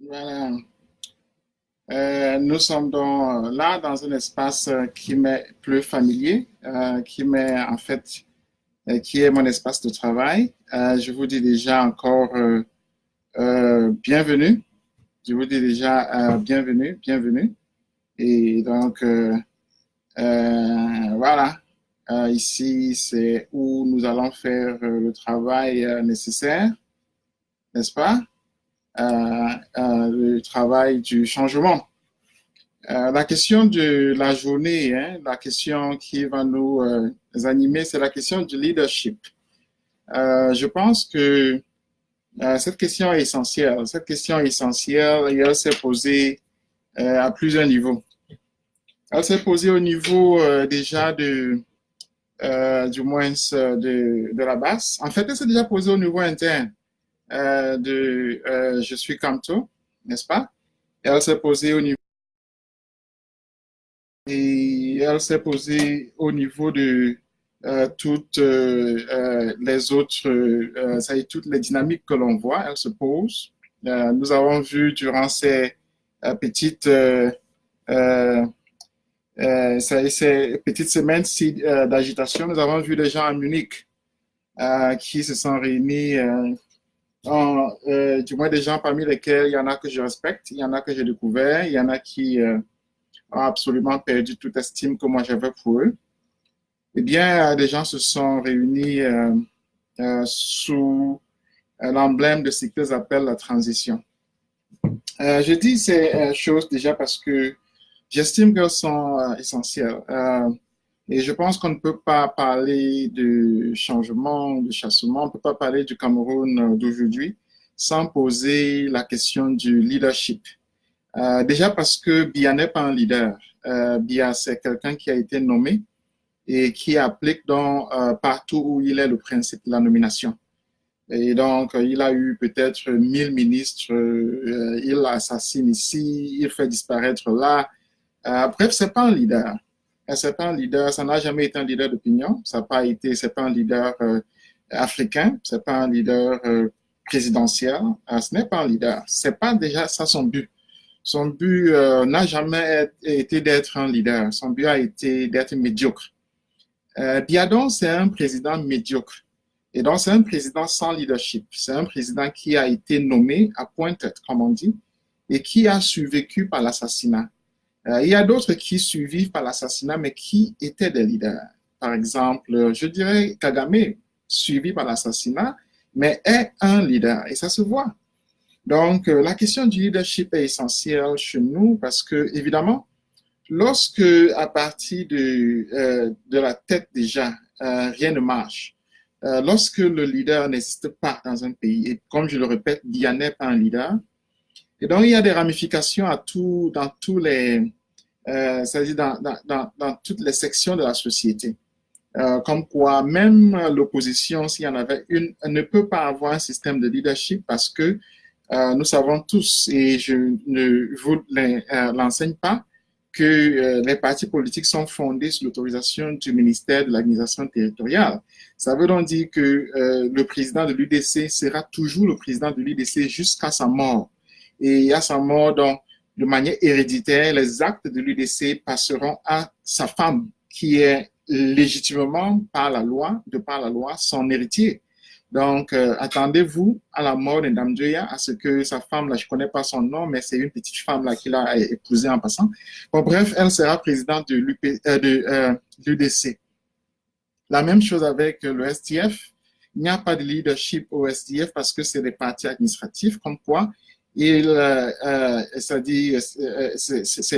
Voilà. Nous sommes là dans un espace qui m'est plus familier, qui m'est en fait, qui est mon espace de travail. Je vous dis déjà encore bienvenue. Je vous dis déjà bienvenue, bienvenue. Et donc, voilà. Ici, c'est où nous allons faire le travail nécessaire, n'est-ce pas? Le travail du changement. La question de la journée, hein, la question qui va nous animer, c'est la question du leadership. Je pense que cette question est essentielle. Cette question est essentielle et elle s'est posée à plusieurs niveaux. Elle s'est posée au niveau déjà du moins de la base. En fait, elle s'est déjà posée au niveau interne Je suis Kamto, n'est-ce pas? Et elle s'est posée au niveau et elle s'est posée au niveau de toutes les autres, ça y est, toutes les dynamiques que l'on voit, elles se posent. Nous avons vu durant ces petites, euh, ces petites semaines d'agitation, nous avons vu des gens à Munich qui se sont réunis, du moins des gens parmi lesquels il y en a que je respecte, il y en a que j'ai découvert, il y en a qui ont absolument perdu toute estime que moi j'avais pour eux. Eh bien, des gens se sont réunis sous l'emblème de ce qu'ils appellent la transition. Je dis ces choses déjà parce que j'estime qu'elles sont essentielles. Et je pense qu'on ne peut pas parler de changement, de chassement, on ne peut pas parler du Cameroun d'aujourd'hui sans poser la question du leadership. Déjà parce que Biya n'est pas un leader. Biya, c'est quelqu'un qui a été nommé et qui applique donc partout où il est le principe de la nomination. Et donc, il a eu peut-être 1000 ministres, il assassine ici, il fait disparaître là. Bref, c'est pas un leader. C'est pas un leader, ça n'a jamais été un leader d'opinion, ça n'a pas été, c'est pas un leader africain, c'est pas un leader présidentiel, ce n'est pas un leader. C'est pas déjà ça son but. Son but n'a jamais été d'être un leader, son but a été d'être médiocre. Biadon, c'est un président médiocre. Et donc, c'est un président sans leadership. C'est un président qui a été nommé à point-tête, comme on dit, et qui a survécu par l'assassinat. Il y a d'autres qui survivent par l'assassinat, mais qui étaient des leaders. Par exemple, je dirais Kagame, suivi par l'assassinat, mais est un leader, et ça se voit. Donc, la question du leadership est essentielle chez nous parce que, évidemment, lorsque, à partir de la tête déjà, rien ne marche, lorsque le leader n'existe pas dans un pays, et comme je le répète, Biya n'est pas un leader, et donc il y a des ramifications dans tous les, c'est-à-dire dans toutes les sections de la société. Comme quoi, même l'opposition, s'il y en avait une, ne peut pas avoir un système de leadership parce que nous savons tous, et je ne vous l'enseigne pas, que les partis politiques sont fondés sur l'autorisation du ministère de l'administration territoriale. Ça veut donc dire que le président de l'UDC sera toujours le président de l'UDC jusqu'à sa mort. Et à sa mort, donc, de manière héréditaire, les actes de l'UDC passeront à sa femme, qui est légitimement, de par la loi, son héritier. Donc, attendez-vous à la mort de Ndamjoya, à ce que sa femme, là, je ne connais pas son nom, mais c'est une petite femme là qu'il a épousée en passant. Bon, bref, elle sera présidente de l'UDC. La même chose avec le STF. Il n'y a pas de leadership au STF parce que c'est des partis administratifs, comme quoi c'est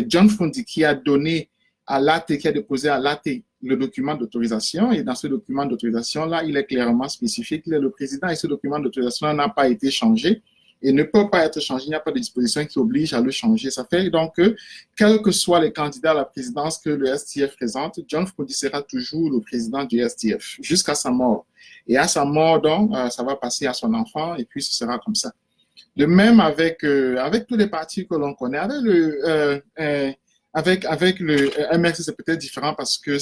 John Fundi qui a donné à l'AT, qui a déposé à l'AT le document d'autorisation. Et dans ce document d'autorisation-là, il est clairement spécifié qu'il est le président et ce document d'autorisation n'a pas été changé et ne peut pas être changé. Il n'y a pas de disposition qui oblige à le changer. Ça fait donc que, quels que soient les candidats à la présidence que le STF présente, John Fundi sera toujours le président du STF jusqu'à sa mort. Et à sa mort, donc, ça va passer à son enfant et puis ce sera comme ça. De même avec tous les partis que l'on connaît, avec le MRC, c'est peut-être différent parce que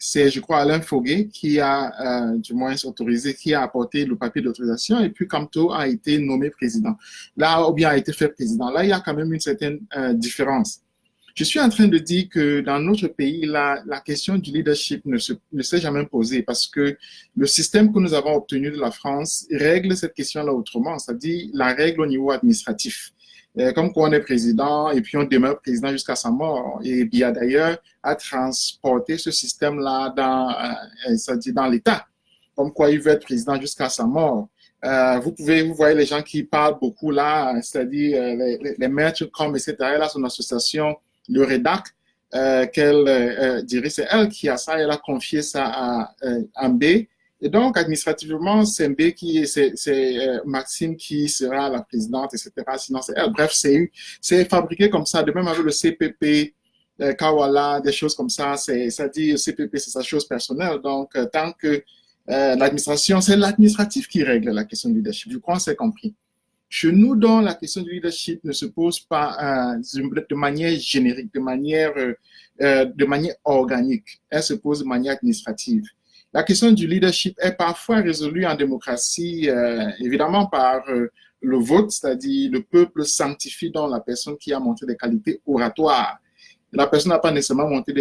c'est, je crois, Alain Foguet qui a, du moins, autorisé, qui a apporté le papier d'autorisation, et puis Camto a été nommé président. Là, ou bien a été fait président. Là, il y a quand même une certaine différence. Je suis en train de dire que dans notre pays, la question du leadership ne s'est jamais posée parce que le système que nous avons obtenu de la France règle cette question-là autrement, c'est-à-dire la règle au niveau administratif. Comme quoi on est président et puis on demeure président jusqu'à sa mort. Et bien d'ailleurs à transporter ce système-là c'est-à-dire dans l'État. Comme quoi il veut être président jusqu'à sa mort. Vous voyez les gens qui parlent beaucoup là, c'est-à-dire les maîtres comme, etc. Là, son association, le REDAC, qu'elle dirait, c'est elle qui a ça, elle a confié ça à Mbé. Et donc, administrativement, c'est Mbé c'est Maxime qui sera la présidente, etc. Sinon, c'est elle. Bref, c'est fabriqué comme ça, de même avec le CPP, Kawala, des choses comme ça. Ça dit, le CPP, c'est sa chose personnelle. Donc, tant que l'administration, c'est l'administratif qui règle la question du leadership. Je crois que c'est compris. Chez nous, donc, la question du leadership ne se pose pas de manière générique, de manière organique. Elle se pose de manière administrative. La question du leadership est parfois résolue en démocratie, évidemment par le vote, c'est-à-dire le peuple sanctifie donc la personne qui a montré des qualités oratoires. La personne n'a pas nécessairement montré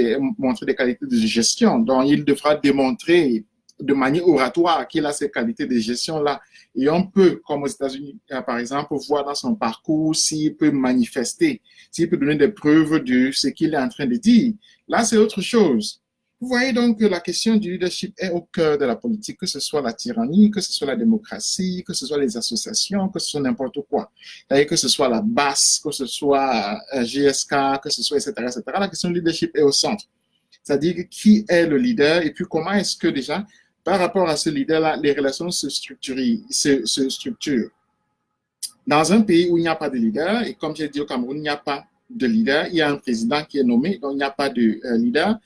des qualités de gestion, donc il devra démontrer de manière oratoire qu'il a ces qualités de gestion-là. Et on peut, comme aux États-Unis, par exemple, voir dans son parcours s'il peut manifester, s'il peut donner des preuves de ce qu'il est en train de dire. Là, c'est autre chose. Vous voyez donc que la question du leadership est au cœur de la politique, que ce soit la tyrannie, que ce soit la démocratie, que ce soit les associations, que ce soit n'importe quoi. C'est-à-dire que ce soit la BAS, que ce soit GSK, que ce soit, etc., etc. La question du leadership est au centre. C'est-à-dire qui est le leader et puis comment est-ce que déjà, par rapport à ce leader-là, les relations se structurent. Dans un pays où il n'y a pas de leader, et comme j'ai dit au Cameroun, il n'y a pas de leader, il y a un président qui est nommé, donc il n'y a pas de leader.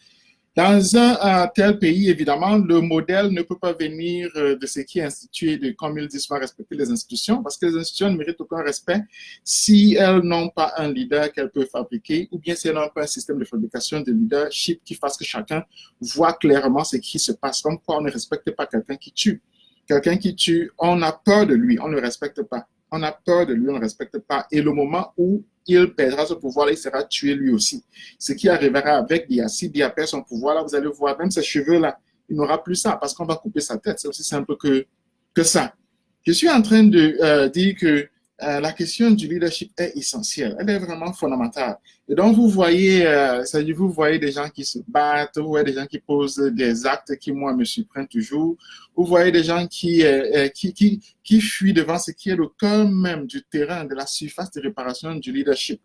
Dans un tel pays, évidemment, le modèle ne peut pas venir de ce qui est institué, de comme ils disent, respecter les institutions, parce que les institutions ne méritent aucun respect si elles n'ont pas un leader qu'elles peuvent fabriquer, ou bien si elles n'ont pas un système de fabrication de leadership qui fasse que chacun voit clairement ce qui se passe. Comme quoi on ne respecte pas quelqu'un qui tue. Quelqu'un qui tue, on a peur de lui, on ne le respecte pas. On a peur de lui, on ne le respecte pas. Et le moment où il perdra ce pouvoir, il sera tué lui aussi. Ce qui arrivera avec Dia. Si Dia perd son pouvoir, là, vous allez voir, même ses cheveux-là, il n'aura plus ça parce qu'on va couper sa tête. C'est aussi simple que ça. Je suis en train de dire que la question du leadership est essentielle. Elle est vraiment fondamentale. Et donc, vous voyez des gens qui se battent, vous voyez des gens qui posent des actes qui, moi, me surprennent toujours. Vous voyez des gens qui fuient devant ce qui est le cœur même du terrain, de la surface de réparation du leadership.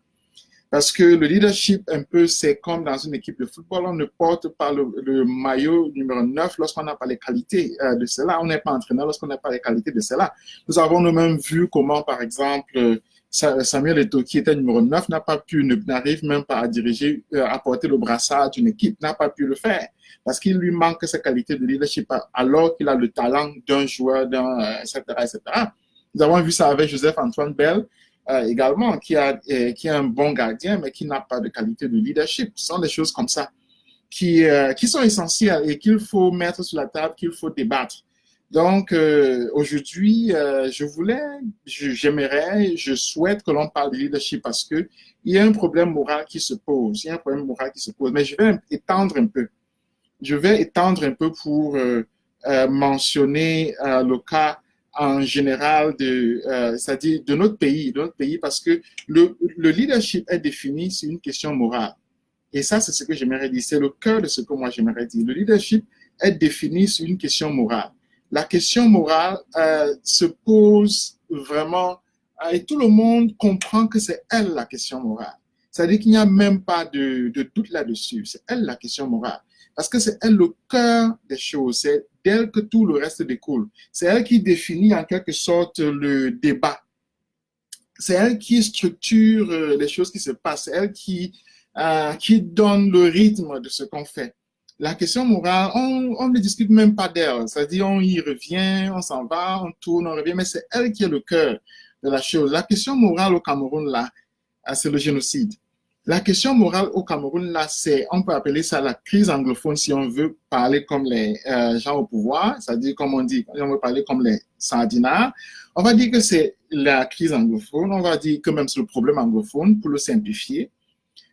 Parce que le leadership, un peu, c'est comme dans une équipe de football, on ne porte pas le maillot numéro 9 lorsqu'on n'a pas les qualités de cela. On n'est pas entraîneur lorsqu'on n'a pas les qualités de cela. Nous avons nous-mêmes vu comment, par exemple, Samuel Eto'o, qui était numéro 9, n'arrive même pas à diriger, à porter le brassard d'une équipe, n'a pas pu le faire. Parce qu'il lui manque ces qualités de leadership, alors qu'il a le talent d'un joueur, etc., etc. Nous avons vu ça avec Joseph-Antoine Bell, également, qui est un bon gardien, mais qui n'a pas de qualité de leadership. Ce sont des choses comme ça qui sont essentielles et qu'il faut mettre sur la table, qu'il faut débattre. Donc, aujourd'hui, je souhaite que l'on parle de leadership parce que il y a un problème moral qui se pose. Mais je vais étendre un peu. Je vais étendre un peu pour mentionner le cas en général c'est-à-dire de notre pays, parce que le leadership est défini sur une question morale. Et ça, c'est ce que j'aimerais dire. C'est le cœur de ce que moi j'aimerais dire. Le leadership est défini sur une question morale. La question morale se pose vraiment, et tout le monde comprend que c'est elle la question morale. C'est-à-dire qu'il n'y a même pas de doute là-dessus. C'est elle la question morale. Parce que c'est elle le cœur des choses. C'est d'elle que tout le reste découle. C'est elle qui définit en quelque sorte le débat. C'est elle qui structure les choses qui se passent. C'est elle qui donne le rythme de ce qu'on fait. La question morale, on ne discute même pas d'elle. C'est-à-dire, on y revient, on s'en va, on tourne, on revient, mais c'est elle qui est le cœur de la chose. La question morale au Cameroun, là, c'est le génocide. La question morale au Cameroun, là, on peut appeler ça la crise anglophone si on veut parler comme les gens au pouvoir, c'est-à-dire, comme on dit, on veut parler comme les sardinards. On va dire que c'est la crise anglophone, on va dire que même c'est le problème anglophone pour le simplifier.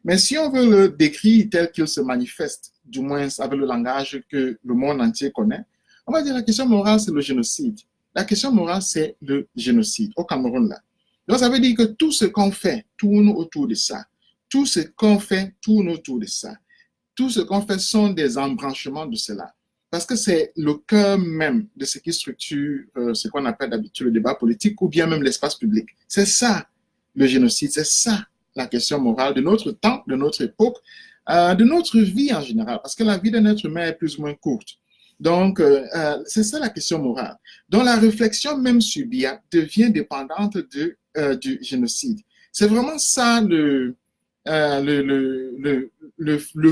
Mais si on veut le décrire tel qu'il se manifeste, du moins avec le langage que le monde entier connaît, on va dire la question morale, c'est le génocide. La question morale, c'est le génocide au Cameroun, là. Donc, ça veut dire que tout ce qu'on fait tourne autour de ça. Tout ce qu'on fait tourne autour de ça. Tout ce qu'on fait sont des embranchements de cela. Parce que c'est le cœur même de ce qui structure ce qu'on appelle d'habitude le débat politique ou bien même l'espace public. C'est ça, le génocide. C'est ça, la question morale de notre temps, de notre époque, de notre vie en général. Parce que la vie d'un être humain est plus ou moins courte. Donc, c'est ça la question morale. Donc, la réflexion même sur Biya devient dépendante du génocide. C'est vraiment ça le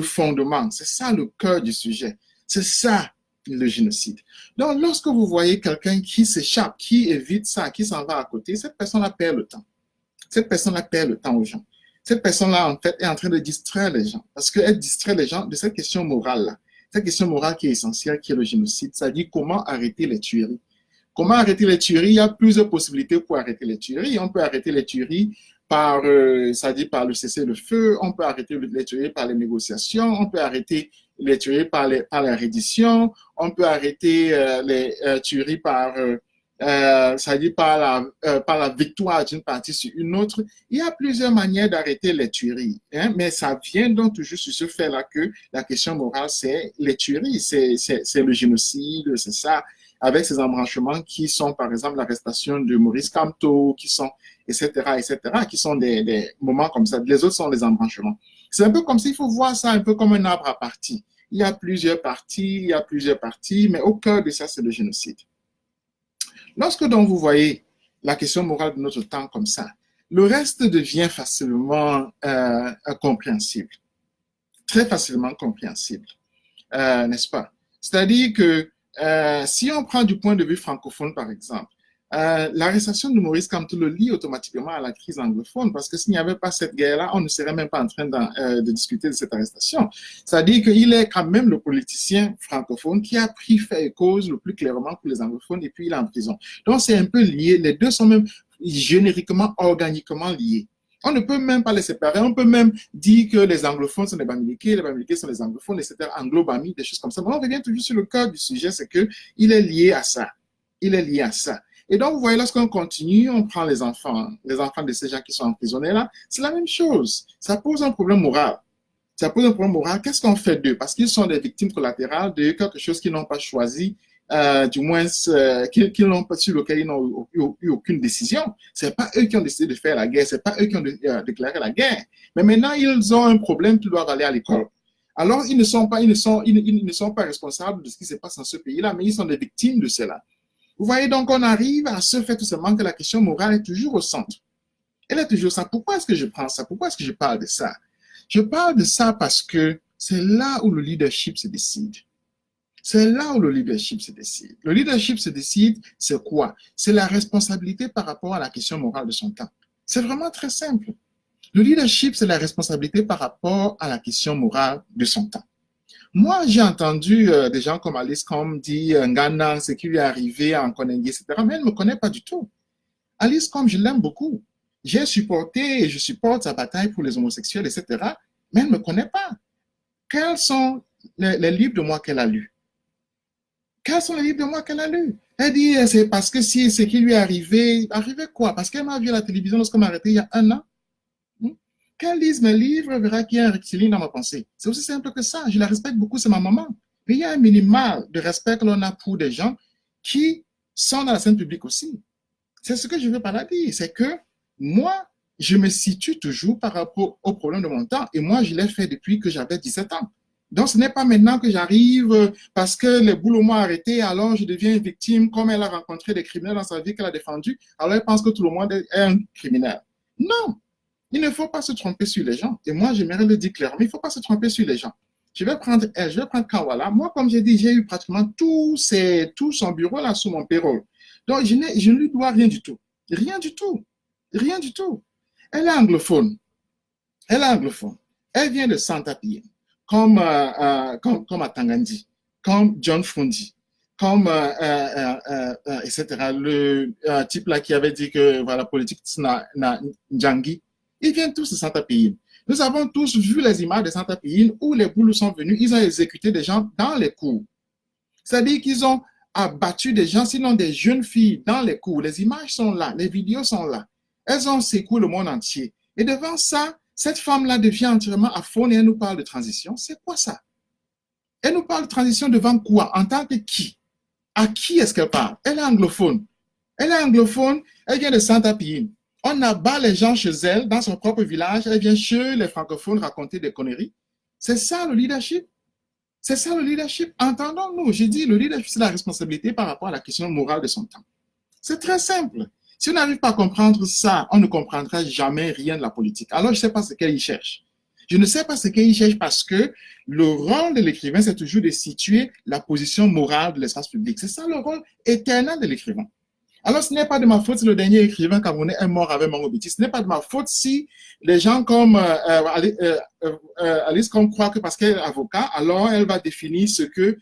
fondement, c'est ça le cœur du sujet, c'est ça le génocide. Donc, lorsque vous voyez quelqu'un qui s'échappe, qui évite ça, qui s'en va à côté, cette personne-là perd le temps. Cette personne-là perd le temps aux gens. Cette personne-là, en fait, est en train de distraire les gens, parce qu'elle distrait les gens de cette question morale-là. Cette question morale qui est essentielle, qui est le génocide, c'est-à-dire comment arrêter les tueries. Comment arrêter les tueries? Il y a plusieurs possibilités pour arrêter les tueries. On peut arrêter les tueries par, c'est-à-dire par le cessez-le-feu, on peut arrêter les tueries par les négociations, on peut arrêter les tueries par la reddition, on peut arrêter les tueries par, c'est-à-dire par la victoire d'une partie sur une autre. Il y a plusieurs manières d'arrêter les tueries, hein, mais ça vient donc toujours sur ce fait-là que la question morale, c'est les tueries, c'est le génocide, c'est ça, avec ces embranchements qui sont, par exemple, l'arrestation de Maurice Kamto, qui sont, etc., qui sont des moments comme ça. Les autres sont les embranchements. C'est un peu comme s'il faut voir ça un peu comme un arbre à parties. Il y a plusieurs parties, mais au cœur de ça, c'est le génocide. Lorsque donc vous voyez la question morale de notre temps comme ça, le reste devient facilement compréhensible. Très facilement compréhensible. N'est-ce pas? C'est-à-dire que si on prend du point de vue francophone, par exemple, l'arrestation de Maurice Kamto le lie automatiquement à la crise anglophone, parce que s'il n'y avait pas cette guerre-là, on ne serait même pas en train de discuter de cette arrestation. C'est-à-dire qu'il est quand même le politicien francophone qui a pris fait et cause le plus clairement pour les anglophones, et puis il est en prison. Donc c'est un peu lié, les deux sont même génériquement, organiquement liés. On ne peut même pas les séparer. On peut même dire que les anglophones sont les Bamileke, les Bamileke sont les anglophones, etc. Anglo-Bami, des choses comme ça. Mais on revient toujours sur le cœur du sujet, c'est qu'il est lié à ça. Il est lié à ça. Et donc, vous voyez, lorsqu'on continue, on prend les enfants de ces gens qui sont emprisonnés là, c'est la même chose. Ça pose un problème moral. Ça pose un problème moral. Qu'est-ce qu'on fait d'eux? Parce qu'ils sont des victimes collatérales de quelque chose qu'ils n'ont pas choisi, du moins qu'ils n'ont pas, sur lequel ils n'ont eu aucune décision. C'est pas eux qui ont décidé de faire la guerre, c'est pas eux qui ont déclaré la guerre. Mais maintenant, ils ont un problème qu'ils doivent aller à l'école. Alors, ils ne sont pas responsables de ce qui se passe dans ce pays-là, mais ils sont des victimes de cela. Vous voyez, donc, on arrive à ce fait tout simplement que la question morale est toujours au centre. Elle est toujours ça. Pourquoi est-ce que je prends ça? Pourquoi est-ce que je parle de ça? Je parle de ça parce que c'est là où le leadership se décide. C'est là où le leadership se décide. Le leadership se décide, c'est quoi? C'est la responsabilité par rapport à la question morale de son temps. C'est vraiment très simple. Le leadership, c'est la responsabilité par rapport à la question morale de son temps. Moi, j'ai entendu des gens comme Alice Combe dire Ngana, ce qui lui est arrivé en Konengi, etc. Mais elle ne me connaît pas du tout. Alice Combe, je l'aime beaucoup. J'ai supporté et je supporte sa bataille pour les homosexuels, etc. Mais elle ne me connaît pas. Quels sont les livres de moi qu'elle a lus? Quels sont les livres de moi qu'elle a lus? Elle dit, c'est parce que si ce qui lui est arrivé, arrivé quoi? Parce qu'elle m'a vu à la télévision lorsqu'elle m'a arrêté il y a 1 an. Qu'elle lise mes livres, elle verra qu'il y a un rectiligne dans ma pensée. C'est aussi simple que ça. Je la respecte beaucoup, c'est ma maman. Mais il y a un minimal de respect que l'on a pour des gens qui sont dans la scène publique aussi. C'est ce que je veux par là dire. C'est que moi, je me situe toujours par rapport au problème de mon temps. Et moi, je l'ai fait depuis que j'avais 17 ans. Donc, ce n'est pas maintenant que j'arrive parce que les boulots m'ont arrêté, alors je deviens une victime, comme elle a rencontré des criminels dans sa vie qu'elle a défendu, alors elle pense que tout le monde est un criminel. Non, il ne faut pas se tromper sur les gens. Et moi, j'aimerais le dire clairement, il ne faut pas se tromper sur les gens. Je vais prendre elle, je vais prendre Kawala. Moi, comme j'ai dit, j'ai eu pratiquement tout son bureau là sous mon payroll. Donc, je ne lui dois rien du tout. Rien du tout. Rien du tout. Elle est anglophone. Elle est anglophone. Elle vient de Santa-Pien, comme à Tangandi, comme John Fundi, comme, etc. Le type là qui avait dit que voilà, politique Njangi, ils viennent tous de Santa-Pien. Nous avons tous vu les images de Santa-Pien où les boules sont venus, ils ont exécuté des gens dans les cours. C'est-à-dire qu'ils ont abattu des gens, sinon des jeunes filles dans les cours. Les images sont là, les vidéos sont là. Elles ont secoué le monde entier. Et devant ça, cette femme-là devient entièrement aphone et elle nous parle de transition. C'est quoi ça? Elle nous parle de transition devant quoi? En tant que qui? À qui est-ce qu'elle parle? Elle est anglophone. Elle est anglophone, elle vient de Santa-Pien. On abat les gens chez elle, dans son propre village, elle vient chez les francophones raconter des conneries. C'est ça le leadership. C'est ça le leadership. Entendons-nous, j'ai dit, le leadership, c'est la responsabilité par rapport à la question morale de son temps. C'est très simple. Si on n'arrive pas à comprendre ça, on ne comprendra jamais rien de la politique. Alors, je ne sais pas ce qu'il cherche. Je ne sais pas ce qu'il cherche parce que le rôle de l'écrivain, c'est toujours de situer la position morale de l'espace public. C'est ça le rôle éternel de l'écrivain. Alors, ce n'est pas de ma faute si le dernier écrivain camerounais est mort avec Mongo Biti. Ce n'est pas de ma faute si les gens comme Alice Comme croient que parce qu'elle est avocat, alors elle va définir ce que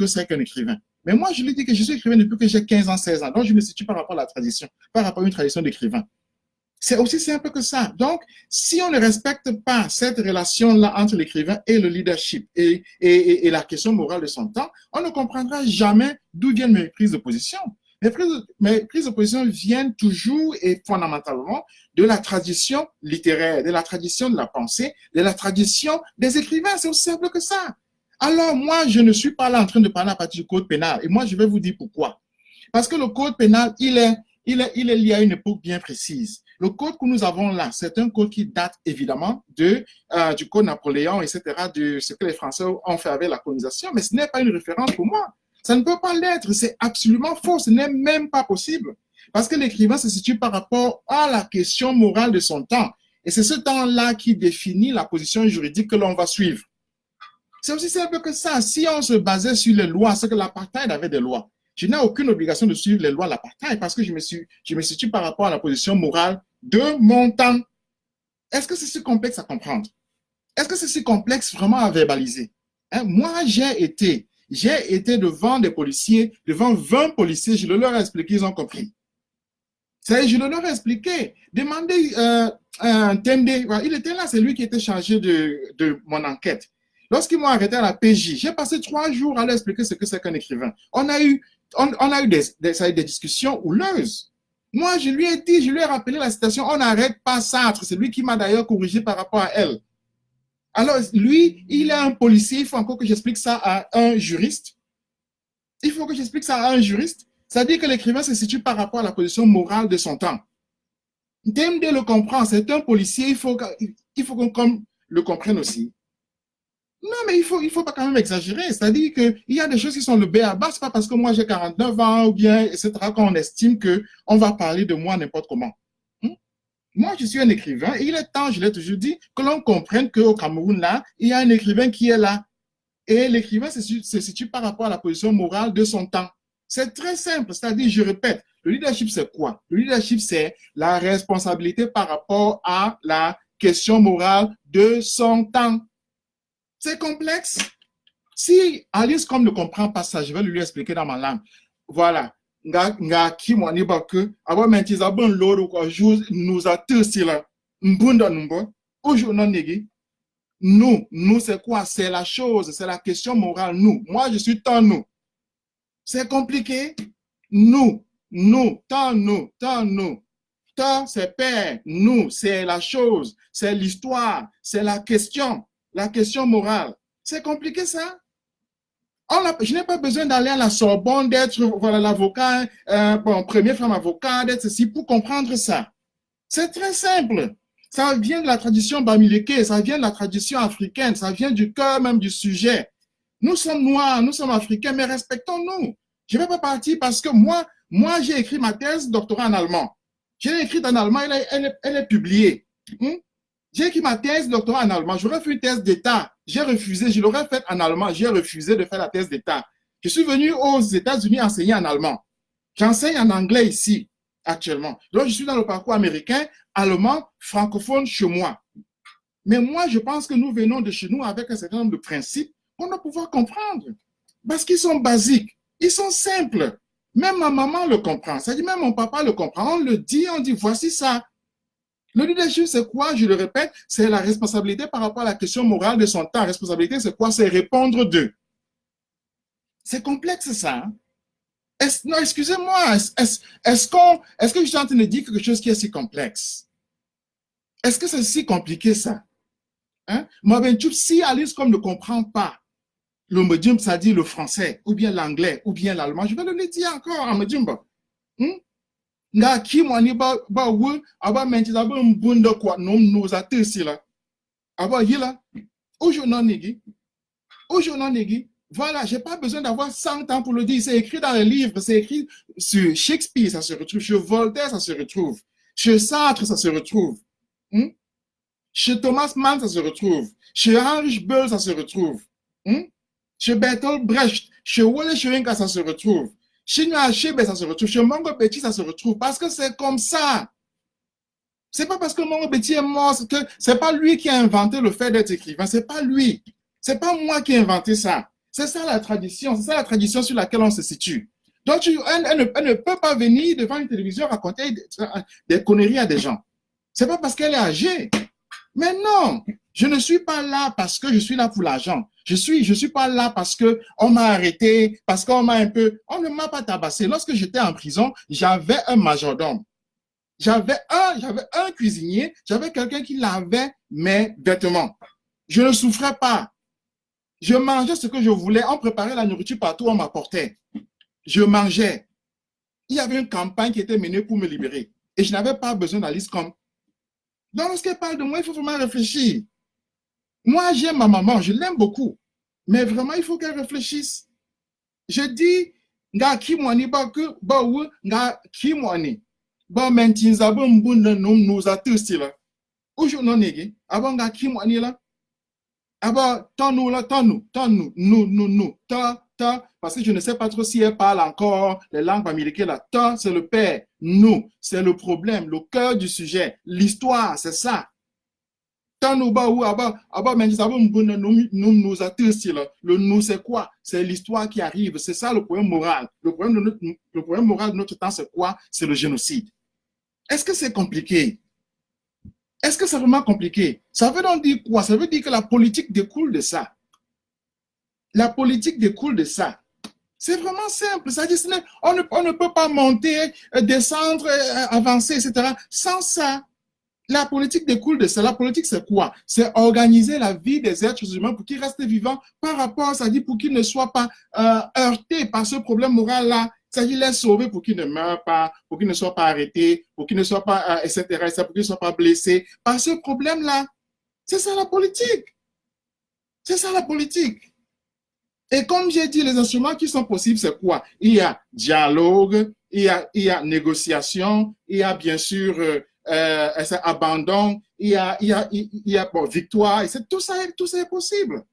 c'est qu'un écrivain. Mais moi, je lui dis que je suis écrivain depuis que j'ai 15 ans, 16 ans. Donc, je me situe par rapport à la tradition, par rapport à une tradition d'écrivain. C'est aussi simple que ça. Donc, si on ne respecte pas cette relation-là entre l'écrivain et le leadership et la question morale de son temps, on ne comprendra jamais d'où viennent mes prises de position. Mes prises de position viennent toujours et fondamentalement de la tradition littéraire, de la tradition de la pensée, de la tradition des écrivains. C'est aussi simple que ça. Alors, moi, je ne suis pas là en train de parler à partir du code pénal. Et moi, je vais vous dire pourquoi. Parce que le code pénal, il est lié à une époque bien précise. Le code que nous avons là, c'est un code qui date évidemment du code Napoléon, etc., de ce que les Français ont fait avec la colonisation, mais ce n'est pas une référence pour moi. Ça ne peut pas l'être, c'est absolument faux, ce n'est même pas possible. Parce que l'écrivain se situe par rapport à la question morale de son temps. Et c'est ce temps-là qui définit la position juridique que l'on va suivre. C'est aussi simple que ça. Si on se basait sur les lois, c'est que l'apartheid avait des lois. Je n'ai aucune obligation de suivre les lois de l'apartheid parce que je me situe par rapport à la position morale de mon temps. Est-ce que c'est si complexe à comprendre? Est-ce que c'est si complexe vraiment à verbaliser? Moi, j'ai été devant des policiers, devant 20 policiers, je leur ai expliqué, ils ont compris. Je leur ai expliqué. Demandez Tende, il était là, c'est lui qui était chargé de mon enquête. Lorsqu'ils m'ont arrêté à la PJ, j'ai passé 3 jours à leur expliquer ce que c'est qu'un écrivain. On a eu des discussions houleuses. Moi, je lui ai rappelé la citation, on n'arrête pas Sartre. C'est lui qui m'a d'ailleurs corrigé par rapport à elle. Alors, lui, il est un policier, il faut encore que j'explique ça à un juriste. Il faut que j'explique ça à un juriste. C'est-à-dire que l'écrivain se situe par rapport à la position morale de son temps. Deme le comprend, c'est un policier, il faut qu'on le comprenne aussi. Non, mais il faut pas quand même exagérer. C'est-à-dire qu'il y a des choses qui sont le b.a.-ba. C'est pas parce que moi j'ai 49 ans ou bien, etc., qu'on estime qu'on va parler de moi n'importe comment. Moi, je suis un écrivain et il est temps, je l'ai toujours dit, que l'on comprenne qu'au Cameroun, là, il y a un écrivain qui est là. Et l'écrivain se situe par rapport à la position morale de son temps. C'est très simple. C'est-à-dire, je répète, le leadership, c'est quoi? Le leadership, c'est la responsabilité par rapport à la question morale de son temps. C'est complexe. Si Alice comme ne comprend pas ça, je vais lui expliquer dans ma langue. Voilà. Nga ki mwani ba que aba mentiza bon loro ko jour nous a tous là. Mbunda numbo. Aujourd'hui negi. Nous c'est quoi? C'est la chose, c'est la question morale nous. Moi je suis tant nous. C'est compliqué. Nous, tant nous. Tant c'est père, nous c'est la chose, c'est l'histoire, c'est la question morale. C'est compliqué ça. Je n'ai pas besoin d'aller à la Sorbonne, d'être voilà, l'avocat, première femme avocat, d'être ceci pour comprendre ça. C'est très simple. Ça vient de la tradition bamileke, ça vient de la tradition africaine, ça vient du cœur même du sujet. Nous sommes noirs, nous sommes africains, mais respectons-nous. Je ne vais pas partir parce que moi j'ai écrit ma thèse doctorat en allemand. J'ai écrit en allemand, elle est publiée. J'ai écrit ma thèse doctorat en allemand. J'aurais fait une thèse d'État. J'ai refusé. Je l'aurais faite en allemand. J'ai refusé de faire la thèse d'État. Je suis venu aux États-Unis enseigner en allemand. J'enseigne en anglais ici, actuellement. Donc, je suis dans le parcours américain, allemand, francophone chez moi. Mais moi, je pense que nous venons de chez nous avec un certain nombre de principes qu'on doit pouvoir comprendre. Parce qu'ils sont basiques, ils sont simples. Même ma maman le comprend, c'est-à-dire même mon papa le comprend. On le dit, on dit voici ça. Le leadership, c'est quoi? Je le répète, c'est la responsabilité par rapport à la question morale de son temps. La responsabilité, c'est quoi? C'est répondre d'eux. C'est complexe, ça. Hein? Non, excusez-moi, est-ce que je suis en train de dire quelque chose qui est si complexe? Est-ce que c'est si compliqué, ça? Hein? Moi, ben, si Alice comme ne comprend pas le medium, c'est-à-dire le français, ou bien l'anglais, ou bien l'allemand, je vais le dire encore en medium. Nga ki mwani ba wu aba menti da ba mbunda kwa nom nous a tesi la aba yila ojo non negi voilà, j'ai pas besoin d'avoir 100 ans pour le dire, c'est écrit dans les livres, c'est écrit sur Shakespeare, ça se retrouve, chez Voltaire, ça se retrouve, chez Sartre, ça se retrouve, chez Thomas Mann, ça se retrouve, chez Heinrich Böll, ça se retrouve, chez Bertolt Brecht, chez Wole Soyinka, ça se retrouve. Chez Noachebe, ça se retrouve. Chez Mongo Betty, ça se retrouve. Parce que c'est comme ça. C'est pas parce que Mongo Betty est mort que c'est pas lui qui a inventé le fait d'être écrivain. C'est pas lui. C'est pas moi qui ai inventé ça. C'est ça la tradition. C'est ça la tradition sur laquelle on se situe. Donc, elle ne peut pas venir devant une télévision raconter des conneries à des gens. C'est pas parce qu'elle est âgée. Mais non, je ne suis pas là parce que je suis là pour l'argent. Je suis pas là parce que on m'a arrêté, parce qu'on m'a on ne m'a pas tabassé. Lorsque j'étais en prison, j'avais un majordome. J'avais un cuisinier, j'avais quelqu'un qui lavait mes vêtements. Je ne souffrais pas. Je mangeais ce que je voulais. On préparait la nourriture partout, on m'apportait. Je mangeais. Il y avait une campagne qui était menée pour me libérer. Et je n'avais pas besoin d'Alice comme. Donc, lorsqu'elle parle de moi, il faut vraiment réfléchir. Moi, j'aime ma maman, je l'aime beaucoup. Mais vraiment, il faut qu'elle réfléchisse. Je dis, nga kimwani ba que ba wu nga kimwani ba mentinza ba mbunda nous a tous là. Ojo non negi, aba nga kimwani là. Aba tonu là, tonu, nous, ta, parce que je ne sais pas trop si elle parle encore les langues américaines là. Ta, c'est le père, nous, c'est le problème, le cœur du sujet, l'histoire, c'est ça. Le nous, c'est quoi? C'est l'histoire qui arrive. C'est ça le problème moral. Le problème moral de notre temps, c'est quoi? C'est le génocide. Est-ce que c'est compliqué? Est-ce que c'est vraiment compliqué? Ça veut donc dire quoi? Ça veut dire que la politique découle de ça. La politique découle de ça. C'est vraiment simple. Ça dit, on ne peut pas monter, descendre, avancer, etc. sans ça. La politique découle de ça. La politique, c'est quoi? C'est organiser la vie des êtres humains pour qu'ils restent vivants par rapport, ça dit, pour qu'ils ne soient pas heurtés par ce problème moral-là. Ça dit, les sauver pour qu'ils ne meurent pas, pour qu'ils ne soient pas arrêtés, pour qu'ils ne soient pas, etc., pour qu'ils ne soient pas blessés par ce problème-là. C'est ça la politique. C'est ça la politique. Et comme j'ai dit, les instruments qui sont possibles, c'est quoi? Il y a dialogue, il y a négociation, il y a bien sûr abandon, il y a bon, victoire, et tout ça est possible.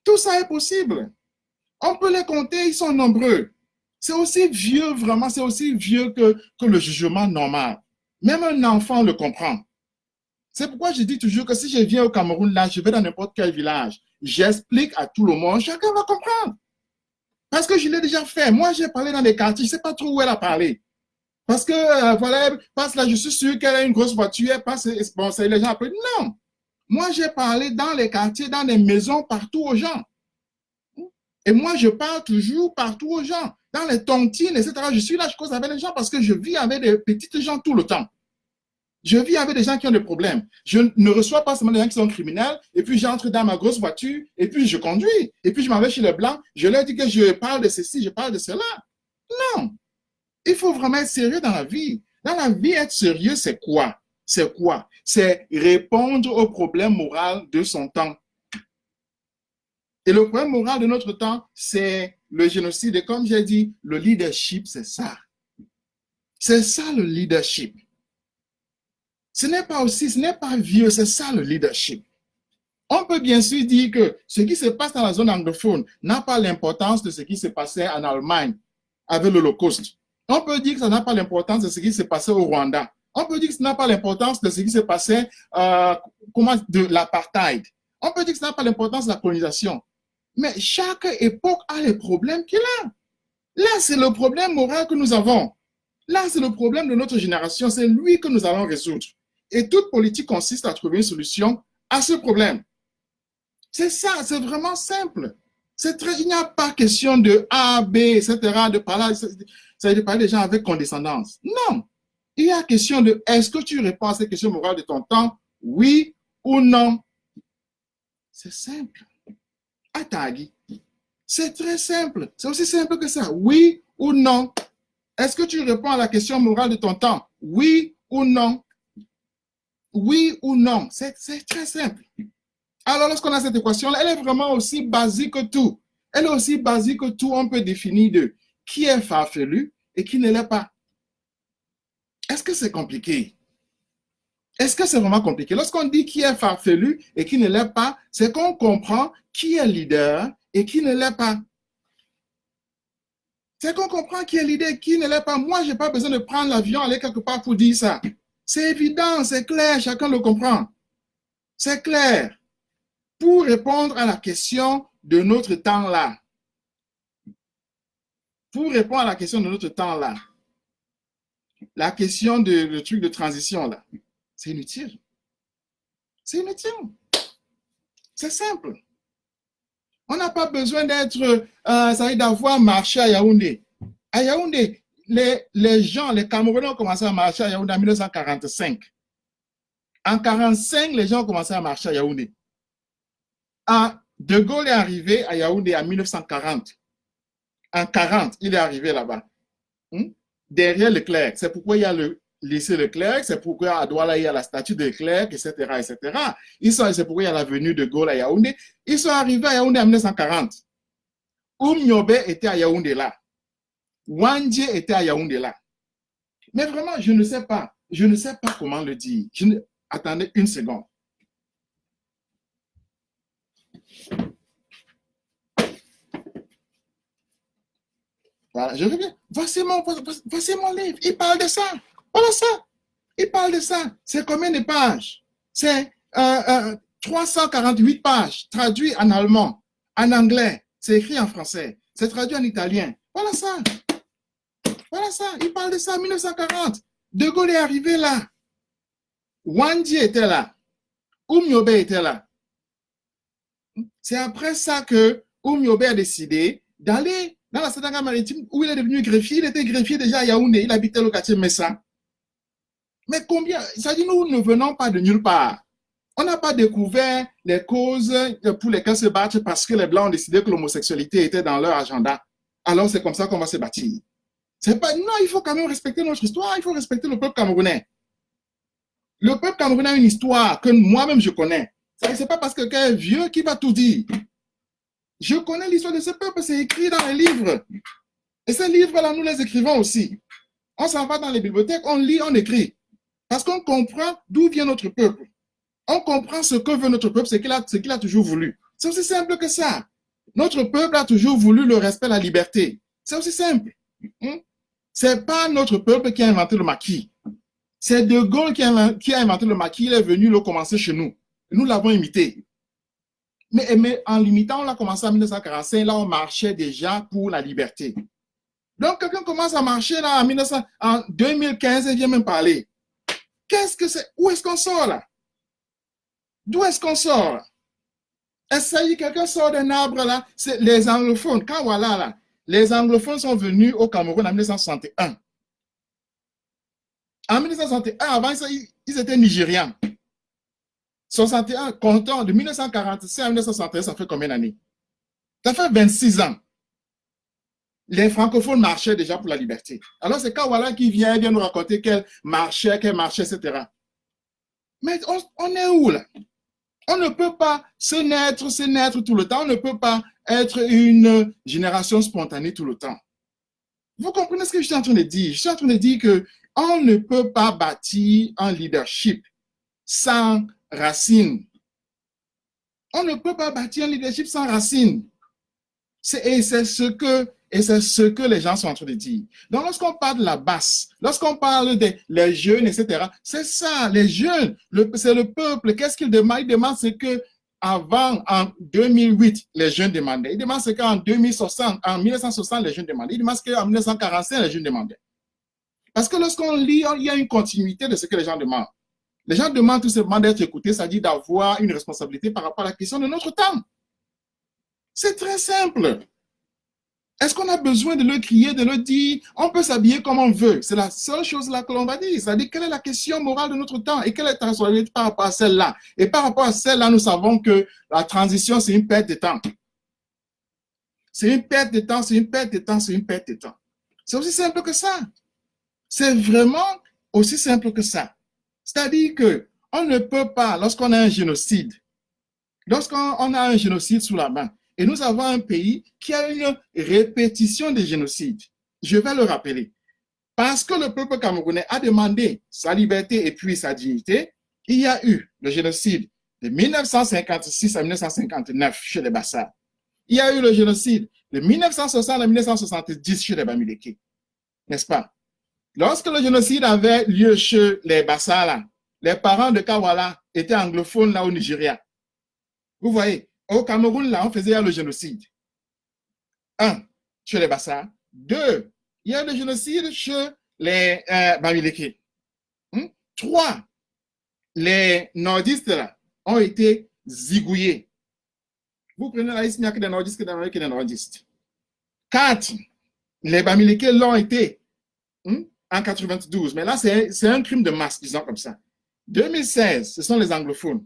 Tout ça est possible. On peut les compter, ils sont nombreux. C'est aussi vieux, vraiment, c'est aussi vieux que le jugement normal. Même un enfant le comprend. C'est pourquoi je dis toujours que si je viens au Cameroun, là, je vais dans n'importe quel village, j'explique à tout le monde, chacun va comprendre. Parce que je l'ai déjà fait. Moi, j'ai parlé dans des quartiers, je ne sais pas trop où elle a parlé. Parce que, voilà, passe là, je suis sûr qu'elle a une grosse voiture, elle passe, bon, c'est les gens après. Non. Moi, j'ai parlé dans les quartiers, dans les maisons, partout aux gens. Et moi, je parle toujours partout aux gens. Dans les tontines, etc. Je suis là, je cause avec les gens parce que je vis avec des petites gens tout le temps. Je vis avec des gens qui ont des problèmes. Je ne reçois pas seulement des gens qui sont criminels, et puis j'entre dans ma grosse voiture, et puis je conduis, et puis je m'en vais chez les Blancs, je leur dis que je parle de ceci, je parle de cela. Non. Il faut vraiment être sérieux dans la vie. Dans la vie, être sérieux, c'est quoi? C'est quoi? C'est répondre aux problèmes moraux de son temps. Et le problème moral de notre temps, c'est le génocide. Et comme j'ai dit, le leadership, c'est ça. C'est ça le leadership. Ce n'est pas vieux, c'est ça le leadership. On peut bien sûr dire que ce qui se passe dans la zone anglophone n'a pas l'importance de ce qui s'est passé en Allemagne avec l'Holocauste. On peut dire que ça n'a pas l'importance de ce qui s'est passé au Rwanda. On peut dire que ça n'a pas l'importance de ce qui s'est passé, de l'apartheid. On peut dire que ça n'a pas l'importance de la colonisation. Mais chaque époque a les problèmes qu'elle a. Là, c'est le problème moral que nous avons. Là, c'est le problème de notre génération. C'est lui que nous allons résoudre. Et toute politique consiste à trouver une solution à ce problème. C'est ça, c'est vraiment simple. Il n'y a pas question de A, B, etc., de parler, de parler des gens avec condescendance. Non. Il y a question de est-ce que tu réponds à ces questions morales de ton temps, oui ou non? C'est simple. Atagi. C'est très simple. C'est aussi simple que ça. Oui ou non? Est-ce que tu réponds à la question morale de ton temps? Oui ou non? Oui ou non? C'est très simple. Alors, lorsqu'on a cette équation-là, elle est vraiment aussi basique que tout. Elle est aussi basique que tout. On peut définir de qui est farfelu et qui ne l'est pas. Est-ce que c'est compliqué? Est-ce que c'est vraiment compliqué? Lorsqu'on dit qui est farfelu et qui ne l'est pas, c'est qu'on comprend qui est leader et qui ne l'est pas. C'est qu'on comprend qui est leader et qui ne l'est pas. Moi, je n'ai pas besoin de prendre l'avion, aller quelque part pour dire ça. C'est évident, c'est clair, chacun le comprend. C'est clair. Pour répondre à la question de notre temps-là, la question le truc de transition là, c'est inutile. C'est inutile. C'est simple. On n'a pas besoin d'avoir marché à Yaoundé. À Yaoundé, les gens, les Camerounais ont commencé à marcher à Yaoundé en 1945. En 1945, les gens ont commencé à marcher à Yaoundé. De Gaulle est arrivé à Yaoundé en 1940. En 1940, il est arrivé là-bas. Derrière Leclerc. C'est pourquoi il y a le lycée Leclerc, c'est pourquoi à Douala, il y a la statue de Leclerc, etc., etc. C'est pourquoi il y a l'avenue de Gaulle à Yaoundé. Ils sont arrivés à Yaoundé en 1940. Nyobe était à Yaoundé là. Wandje était à Yaoundé là. Mais vraiment, je ne sais pas. Je ne sais pas comment le dire. Attendez une seconde. Voilà, je reviens. Voici mon livre. Il parle de ça. Voilà ça. Il parle de ça. C'est combien de pages? C'est 348 pages, traduit en allemand, en anglais. C'est écrit en français. C'est traduit en italien. Voilà ça. Voilà ça. Il parle de ça en 1940. De Gaulle est arrivé là. Wandje était là. Nyobe était là. C'est après ça que Nyobe a décidé d'aller dans la Sénégal maritime où il est devenu greffier. Il était greffier déjà à Yaoundé. Il habitait le quartier Messa. Mais combien? Ça dit, nous ne venons pas de nulle part. On n'a pas découvert les causes pour lesquelles se battre parce que les Blancs ont décidé que l'homosexualité était dans leur agenda. Alors c'est comme ça qu'on va se bâtir. Non, il faut quand même respecter notre histoire. Il faut respecter le peuple camerounais. Le peuple camerounais a une histoire que moi-même je connais. Ce n'est pas parce que quelqu'un est vieux qui va tout dire. Je connais l'histoire de ce peuple, c'est écrit dans les livres. Et ces livres-là, nous les écrivons aussi. On s'en va dans les bibliothèques, on lit, on écrit. Parce qu'on comprend d'où vient notre peuple. On comprend ce que veut notre peuple, ce qu'il a toujours voulu. C'est aussi simple que ça. Notre peuple a toujours voulu le respect, la liberté. C'est aussi simple. C'est pas notre peuple qui a inventé le maquis. C'est De Gaulle qui a inventé le maquis. Il est venu le commencer chez nous. Nous l'avons imité. Mais en l'imitant, on l'a commencé en 1945. Là, on marchait déjà pour la liberté. Donc, quelqu'un commence à marcher là en 2015 et vient même parler. Qu'est-ce que c'est? Où est-ce qu'on sort là? D'où est-ce qu'on sort? Est-ce que quelqu'un sort d'un arbre là? C'est les anglophones. Quand voilà là, les anglophones sont venus au Cameroun en 1961. En 1961, avant ça, ils étaient nigérians. 61, comptant de 1945 à 1961, ça fait combien d'années? Ça fait 26 ans. Les francophones marchaient déjà pour la liberté. Alors c'est Kawala qui vient nous raconter qu'elle marchait, etc. Mais on est où là? On ne peut pas se naître tout le temps. On ne peut pas être une génération spontanée tout le temps. Vous comprenez ce que je suis en train de dire? Je suis en train de dire qu'on ne peut pas bâtir un leadership sans racines. On ne peut pas bâtir un leadership sans racines. Et c'est ce que Et c'est ce que les gens sont en train de dire. Donc, lorsqu'on parle de la basse, lorsqu'on parle des les jeunes, etc., c'est ça, les jeunes, c'est le peuple. Qu'est-ce qu'ils demandent? Ils demandent ce que avant, en 2008, les jeunes demandaient. Ils demandent ce qu'en 2060, en 1960, les jeunes demandaient. Ils demandent ce qu'en 1945, les jeunes demandaient. Parce que lorsqu'on lit, il y a une continuité de ce que les gens demandent. Les gens demandent tout simplement d'être écoutés, c'est-à-dire d'avoir une responsabilité par rapport à la question de notre temps. C'est très simple. Est-ce qu'on a besoin de le crier, de le dire? On peut s'habiller comme on veut. C'est la seule chose là que l'on va dire. C'est-à-dire, quelle est la question morale de notre temps et quelle est ta responsabilité par rapport à celle-là? Et par rapport à celle-là, nous savons que la transition, c'est une perte de temps. C'est une perte de temps, c'est une perte de temps, c'est une perte de temps. C'est aussi simple que ça. C'est vraiment aussi simple que ça. C'est-à-dire qu'on ne peut pas, lorsqu'on a un génocide, lorsqu'on a un génocide sous la main, et nous avons un pays qui a une répétition des génocides. Je vais le rappeler. Parce que le peuple camerounais a demandé sa liberté et puis sa dignité, il y a eu le génocide de 1956 à 1959 chez les Bassas. Il y a eu le génocide de 1960 à 1970 chez les Bamileke. N'est-ce pas? Lorsque le génocide avait lieu chez les Bassas, là, les parents de Kawala étaient anglophones là au Nigeria. Vous voyez, au Cameroun, là, on faisait le génocide. 1, chez les Bassas. 2, il y a le génocide chez les Bamileke. 3, les nordistes là, ont été zigouillés. Vous prenez la liste, il n'y a que des nordistes, que des nordistes. 4, les Bamileke l'ont été en 92. Mais là, c'est un crime de masse, disons comme ça. 2016, ce sont les anglophones.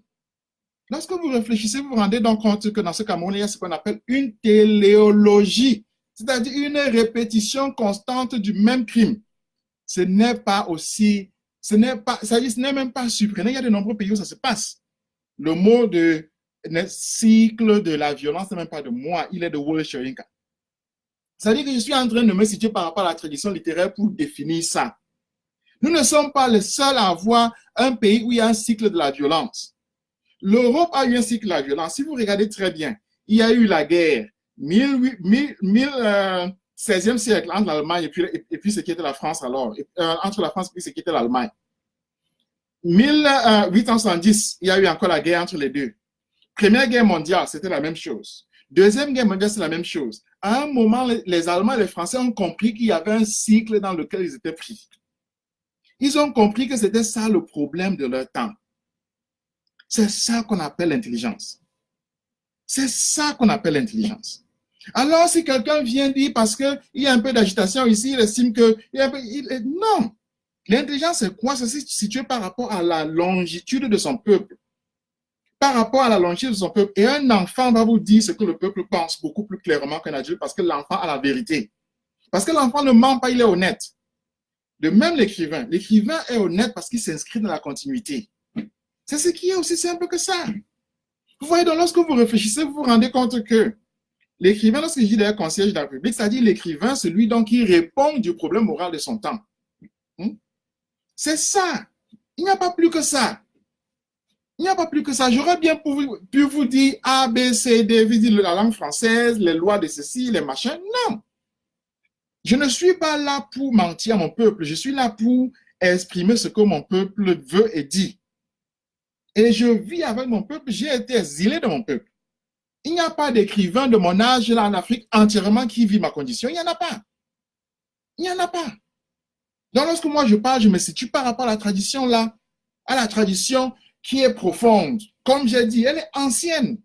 Lorsque vous réfléchissez, vous vous rendez donc compte que dans ce Cameroun, il y a ce qu'on appelle une téléologie, c'est-à-dire une répétition constante du même crime. Ce n'est pas aussi, ce n'est même pas surprenant. Il y a de nombreux pays où ça se passe. Le mot de cycle de la violence n'est même pas de moi, il est de Wole Soyinka. C'est-à-dire que je suis en train de me situer par rapport à la tradition littéraire pour définir ça. Nous ne sommes pas les seuls à avoir un pays où il y a un cycle de la violence. L'Europe a eu un cycle de la violence. Si vous regardez très bien, il y a eu la guerre 16e siècle entre l'Allemagne et puis ce qui était la France alors, entre la France et ce qui était l'Allemagne. 1870, il y a eu encore la guerre entre les deux. Première guerre mondiale, c'était la même chose. Deuxième guerre mondiale, c'est la même chose. À un moment, les Allemands et les Français ont compris qu'il y avait un cycle dans lequel ils étaient pris. Ils ont compris que c'était ça le problème de leur temps. C'est ça qu'on appelle l'intelligence. C'est ça qu'on appelle l'intelligence. Alors, si quelqu'un vient dire parce qu'il y a un peu d'agitation ici, il estime que... non. L'intelligence, c'est quoi? C'est situé par rapport à la longitude de son peuple. Par rapport à la longitude de son peuple. Et un enfant va vous dire ce que le peuple pense beaucoup plus clairement qu'un adulte parce que l'enfant a la vérité. Parce que l'enfant ne ment pas, il est honnête. De même l'écrivain. L'écrivain est honnête parce qu'il s'inscrit dans la continuité. C'est ce qui est aussi simple que ça. Vous voyez, donc lorsque vous réfléchissez, vous vous rendez compte que l'écrivain, lorsque je dis d'ailleurs concierge de la République, c'est-à-dire l'écrivain, celui donc qui répond du problème moral de son temps. C'est ça. Il n'y a pas plus que ça. Il n'y a pas plus que ça. J'aurais bien pu vous dire A, B, C, D, la langue française, les lois de ceci, les machins. Non. Je ne suis pas là pour mentir à mon peuple. Je suis là pour exprimer ce que mon peuple veut et dit. Et je vis avec mon peuple, j'ai été exilé de mon peuple. Il n'y a pas d'écrivain de mon âge là en Afrique entièrement qui vit ma condition. Il n'y en a pas. Il n'y en a pas. Donc lorsque moi je parle, je me situe par rapport à la tradition là, à la tradition qui est profonde. Comme j'ai dit, elle est ancienne.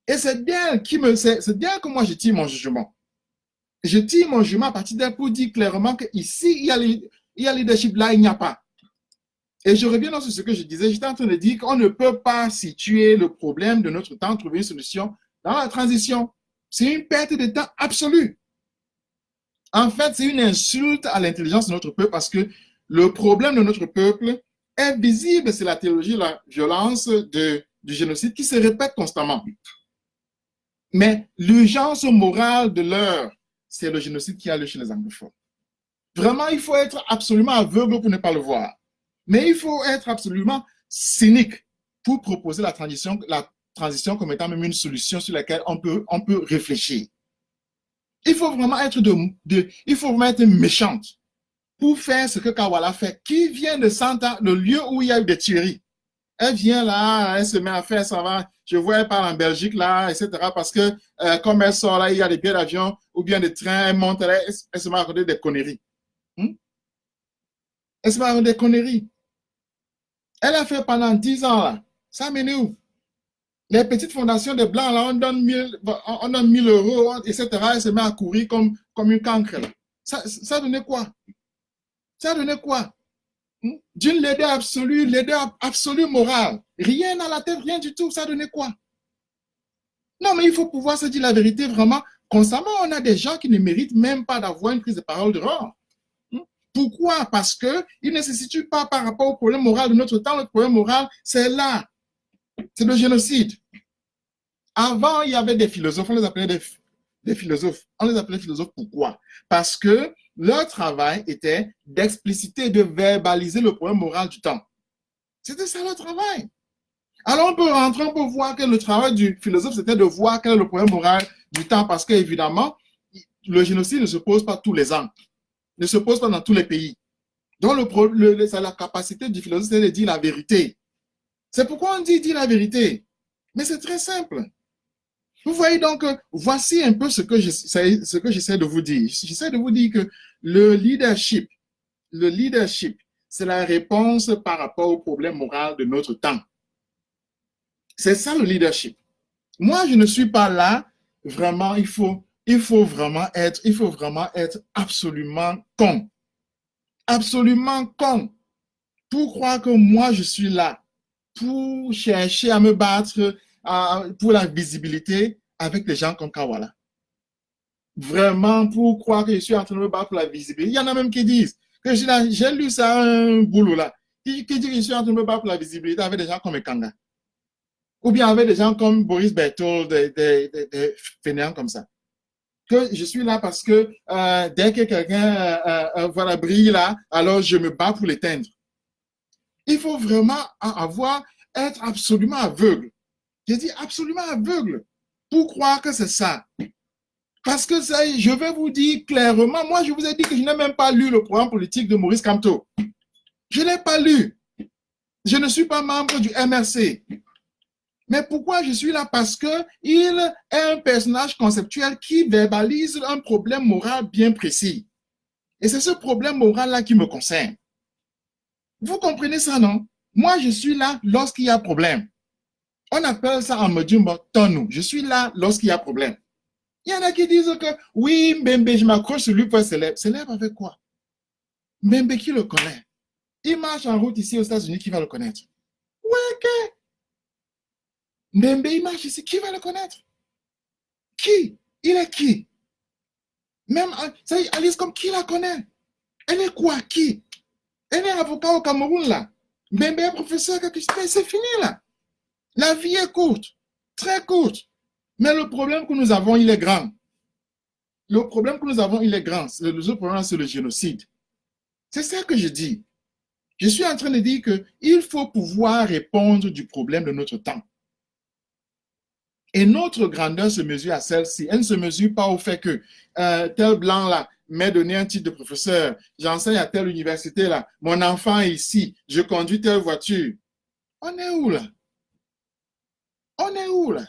Et c'est d'elle que moi je tire mon jugement. Je tire mon jugement à partir d'elle pour dire clairement qu'ici, il y a leadership, là, il n'y a pas. Et je reviens sur ce que je disais. J'étais en train de dire qu'on ne peut pas situer le problème de notre temps, trouver une solution dans la transition. C'est une perte de temps absolue. En fait, c'est une insulte à l'intelligence de notre peuple parce que le problème de notre peuple est visible. C'est la théologie de la violence du génocide qui se répète constamment. Mais l'urgence morale de l'heure, c'est le génocide qui a lieu chez les anglophones. Vraiment, il faut être absolument aveugle pour ne pas le voir. Mais il faut être absolument cynique pour proposer la transition comme étant même une solution sur laquelle on peut réfléchir. Il faut vraiment être il faut vraiment être méchante pour faire ce que Kawala fait, qui vient de Santa, le lieu où il y a eu des tueries. Elle vient là, elle se met à faire, ça va. Je vois, elle part en Belgique là, etc. Parce que comme elle sort là, il y a des billets d'avion ou bien des trains, elle monte, elle se met à raconter des conneries. Elle se met à raconter des conneries. Elle a fait pendant 10 ans là. Ça m'énerve. Les petites fondations des Blancs là, on donne 1000 euros, etc. Elle se met à courir comme une cancre là. Ça donnait quoi? Ça donnait quoi? D'une laideur absolue morale. Rien à la tête, rien du tout. Ça donnait quoi? Non, mais il faut pouvoir se dire la vérité vraiment. Constamment, on a des gens qui ne méritent même pas d'avoir une prise de parole de rang. Pourquoi? Parce qu'ils ne se situent pas par rapport au problème moral de notre temps. Le problème moral, c'est là. C'est le génocide. Avant, il y avait des philosophes, on les appelait des philosophes. On les appelait philosophes pourquoi? Parce que leur travail était d'expliciter, de verbaliser le problème moral du temps. C'était ça leur travail. Alors on peut rentrer, on peut voir que le travail du philosophe, c'était de voir quel est le problème moral du temps, parce qu'évidemment, le génocide ne se pose pas tous les ans, ne se pose pas dans tous les pays. Donc la capacité du philosophe, c'est de dire la vérité. C'est pourquoi on dit la vérité. Mais c'est très simple. Vous voyez donc, voici un peu ce que j'essaie de vous dire. J'essaie de vous dire que le leadership, c'est la réponse par rapport au problème moral de notre temps. C'est ça le leadership. Moi, je ne suis pas là, vraiment, il faut vraiment être absolument con. Absolument con. Pour croire que moi, je suis là pour chercher à me battre pour la visibilité avec les gens comme Kawala. Vraiment pour croire que je suis en train de me battre pour la visibilité. Il y en a même qui disent que j'ai lu ça un boulot là, qui dit que je suis en train de me battre pour la visibilité avec des gens comme Ekanga. Ou bien avec des gens comme Boris Berthold, des fainéants comme ça. Que je suis là parce que dès que quelqu'un voilà, brille là, alors je me bats pour l'éteindre. Il faut vraiment être absolument aveugle. Je dis absolument aveugle pour croire que c'est ça. Parce que ça, je vais vous dire clairement, moi je vous ai dit que je n'ai même pas lu le programme politique de Maurice Kamto. Je ne l'ai pas lu. Je ne suis pas membre du MRC. Mais pourquoi je suis là? Parce qu'il est un personnage conceptuel qui verbalise un problème moral bien précis. Et c'est ce problème moral-là qui me concerne. Vous comprenez ça, non? Moi, je suis là lorsqu'il y a problème. On appelle ça en Modjumbo Tonu. Je suis là lorsqu'il y a problème. Il y en a qui disent que oui, Mbembe, je m'accroche sur lui pour être célèbre. Célèbre avec quoi? Mbembe, qui le connaît? Il marche en route ici aux États-Unis, qui va le connaître? Ouais, ok. Mbembe, il marche ici, qui va le connaître? Qui? Il est qui? Même, ça y est, Alice, comme qui la connaît? Elle est quoi? Qui? Elle est avocat au Cameroun, là. Mbembe est professeur, c'est fini, là. La vie est courte, très courte. Mais le problème que nous avons, il est grand. Le problème que nous avons, il est grand. Le problème, c'est le génocide. C'est ça que je dis. Je suis en train de dire qu'il faut pouvoir répondre du problème de notre temps. Et notre grandeur se mesure à celle-ci. Elle ne se mesure pas au fait que tel blanc là m'ait donné un titre de professeur, j'enseigne à telle université là, mon enfant est ici, je conduis telle voiture. On est où là? On est où là?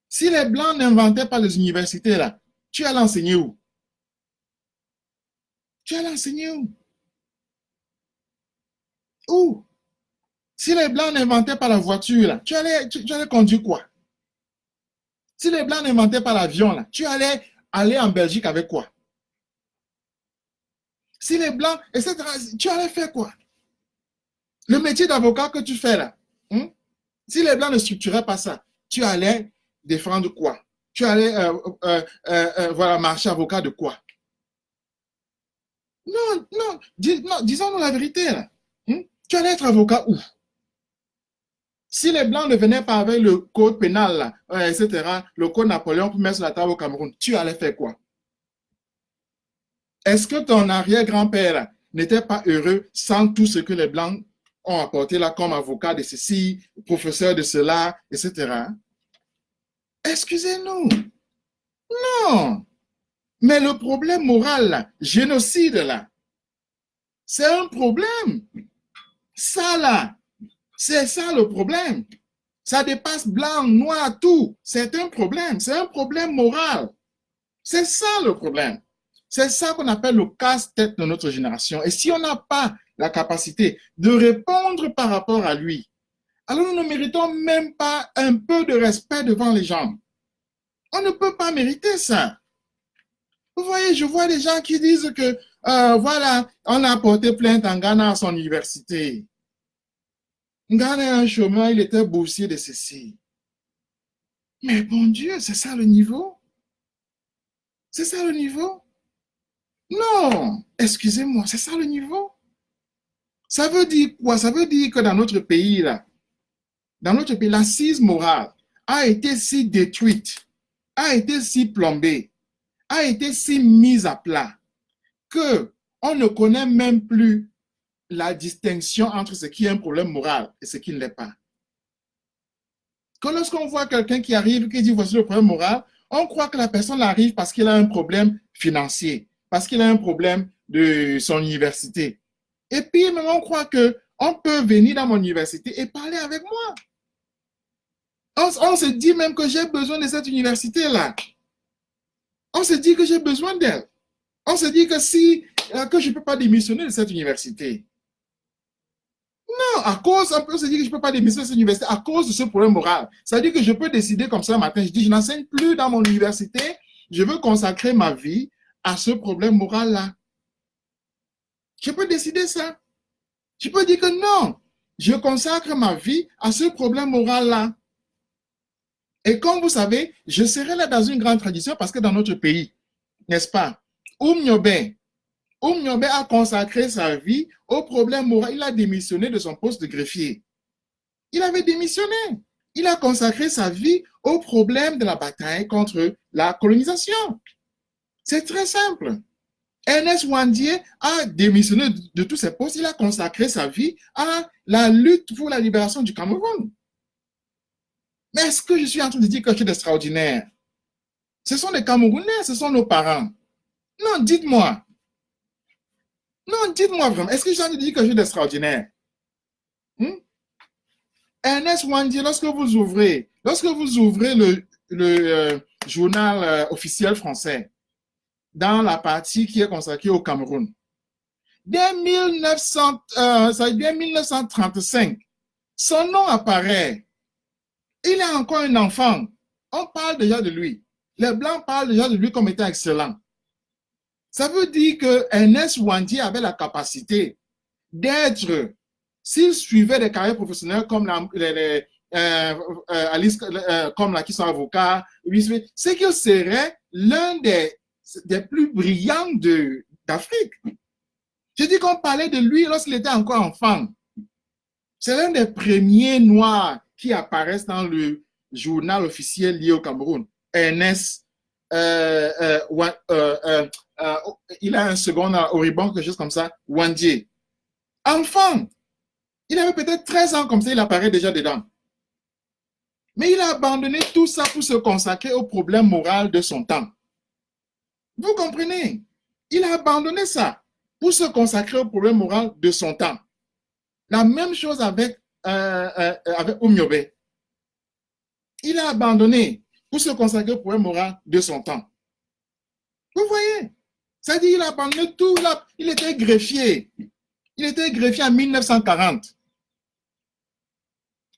Si les blancs n'inventaient pas les universités là, tu allais enseigner où? Tu allais enseigner où? Où? Si les blancs n'inventaient pas la voiture là, tu allais conduire quoi? Si les blancs n'inventaient pas l'avion là, tu allais aller en Belgique avec quoi? Si les blancs, etc., tu allais faire quoi? Le métier d'avocat que tu fais là, si les blancs ne structuraient pas ça, tu allais défendre quoi? Tu allais voilà, marcher avocat de quoi? Non, non, disons-nous la vérité là. Tu allais être avocat où? Si les Blancs ne venaient pas avec le code pénal, là, etc., le code Napoléon pour mettre sur la table au Cameroun, tu allais faire quoi? Est-ce que ton arrière-grand-père n'était pas heureux sans tout ce que les Blancs ont apporté là comme avocat de ceci, professeur de cela, etc.? Excusez-nous. Non. Mais le problème moral, là, génocide, là, c'est un problème. Ça, là, c'est ça le problème. Ça dépasse blanc, noir, tout. C'est un problème. C'est un problème moral. C'est ça le problème. C'est ça qu'on appelle le casse-tête de notre génération. Et si on n'a pas la capacité de répondre par rapport à lui, alors nous ne méritons même pas un peu de respect devant les gens. On ne peut pas mériter ça. Vous voyez, je vois des gens qui disent que, voilà, on a porté plainte en Ghana à son université. Ghana est un chômeur, il était boursier de ceci. Mais bon Dieu, c'est ça le niveau? C'est ça le niveau? Non, excusez-moi, c'est ça le niveau? Ça veut dire quoi? Ça veut dire que dans notre pays, là, dans notre pays, l'assise morale a été si détruite, a été si plombée, a été si mise à plat, que on ne connaît même plus la distinction entre ce qui est un problème moral et ce qui ne l'est pas. Que lorsqu'on voit quelqu'un qui arrive, qui dit voici le problème moral, on croit que la personne arrive parce qu'il a un problème financier, parce qu'il a un problème de son université. Et puis, même on croit qu'on peut venir dans mon université et parler avec moi. On se dit même que j'ai besoin de cette université-là. On se dit que j'ai besoin d'elle. On se dit que que je ne peux pas démissionner de cette université. Non, on peut se dire que je ne peux pas démissionner de cette université à cause de ce problème moral. Ça veut dire que je peux décider comme ça le matin, je dis, je n'enseigne plus dans mon université, je veux consacrer ma vie à ce problème moral-là. Je peux décider ça. Je peux dire que non, je consacre ma vie à ce problème moral-là. Et comme vous savez, je serai là dans une grande tradition parce que dans notre pays, n'est-ce pas, Oumniobe a consacré sa vie au problème moral. Il a démissionné de son poste de greffier. Il avait démissionné. Il a consacré sa vie au problème de la bataille contre la colonisation. C'est très simple. Ernest Ouandié a démissionné de tous ses postes. Il a consacré sa vie à la lutte pour la libération du Cameroun. Mais est-ce que je suis en train de dire quelque chose d'extraordinaire? Ce sont les Camerounais, ce sont nos parents. Non, dites-moi. Non, dites-moi vraiment. Est-ce que je suis en train de dire quelque chose d'extraordinaire? Ernest Ouandié, lorsque vous ouvrez le journal officiel français, dans la partie qui est consacrée au Cameroun, dès 1935, son nom apparaît. Il est encore un enfant. On parle déjà de lui. Les Blancs parlent déjà de lui comme étant excellent. Ça veut dire que Ernest Ouandié avait la capacité d'être, s'il suivait des carrières professionnelles comme Alice, comme là, qui sont avocats, c'est qu'il serait l'un des plus brillants d'Afrique. Je dis qu'on parlait de lui lorsqu'il était encore enfant. C'est l'un des premiers Noirs qui apparaissent dans le journal officiel lié au Cameroun. Ernest, il a un second Oribon, quelque chose comme ça, Ouandié. Enfant, il avait peut-être 13 ans comme ça, il apparaît déjà dedans. Mais il a abandonné tout ça pour se consacrer au problème moral de son temps. Vous comprenez? Il a abandonné ça pour se consacrer au problème moral de son temps. La même chose avec Oumniobe. Il a abandonné pour se consacrer au problème moral de son temps. Vous voyez? C'est-à-dire qu'il a abandonné tout. Il était greffier. Il était greffier en 1940.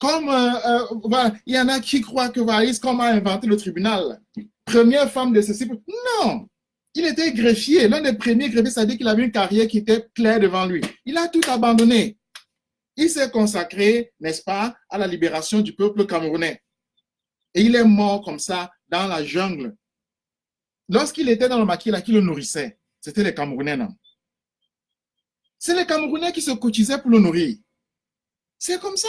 Comme voilà, il y en a qui croient que Valise, comme a inventé le tribunal, première femme de ceci. Non, il était greffier, l'un des premiers greffiers, c'est-à-dire qu'il avait une carrière qui était claire devant lui. Il a tout abandonné. Il s'est consacré, n'est-ce pas, à la libération du peuple camerounais. Et il est mort comme ça dans la jungle. Lorsqu'il était dans le maquis là, qui le nourrissait, c'était les Camerounais, non? C'est les Camerounais qui se cotisaient pour le nourrir. C'est comme ça.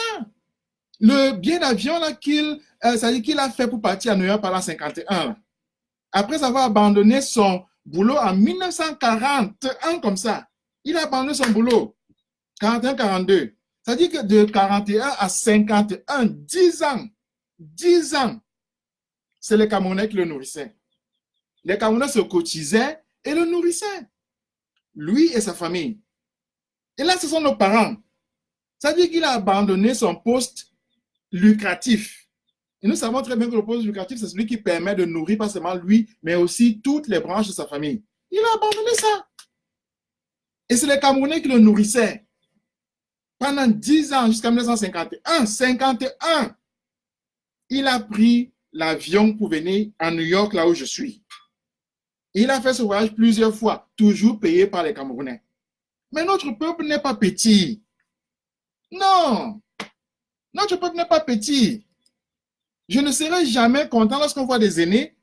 Le billet d'avion qu'il a fait pour partir à New York par la 51, après avoir abandonné son boulot en 1941, comme ça, il a abandonné son boulot, 41-42. C'est-à-dire que de 41 à 51, 10 ans, c'est les Camerounais qui le nourrissaient. Les Camerounais se cotisaient et le nourrissaient, lui et sa famille. Et là, ce sont nos parents. Ça veut dire qu'il a abandonné son poste lucratif. Et nous savons très bien que le poste lucratif, c'est celui qui permet de nourrir pas seulement lui, mais aussi toutes les branches de sa famille. Il a abandonné ça. Et c'est les Camerounais qui le nourrissaient. Pendant 10 ans, jusqu'à 1951, 51, il a pris l'avion pour venir à New York, là où je suis. Il a fait ce voyage plusieurs fois, toujours payé par les Camerounais. Mais notre peuple n'est pas petit. Non, notre peuple n'est pas petit. Je ne serai jamais content lorsqu'on voit des aînés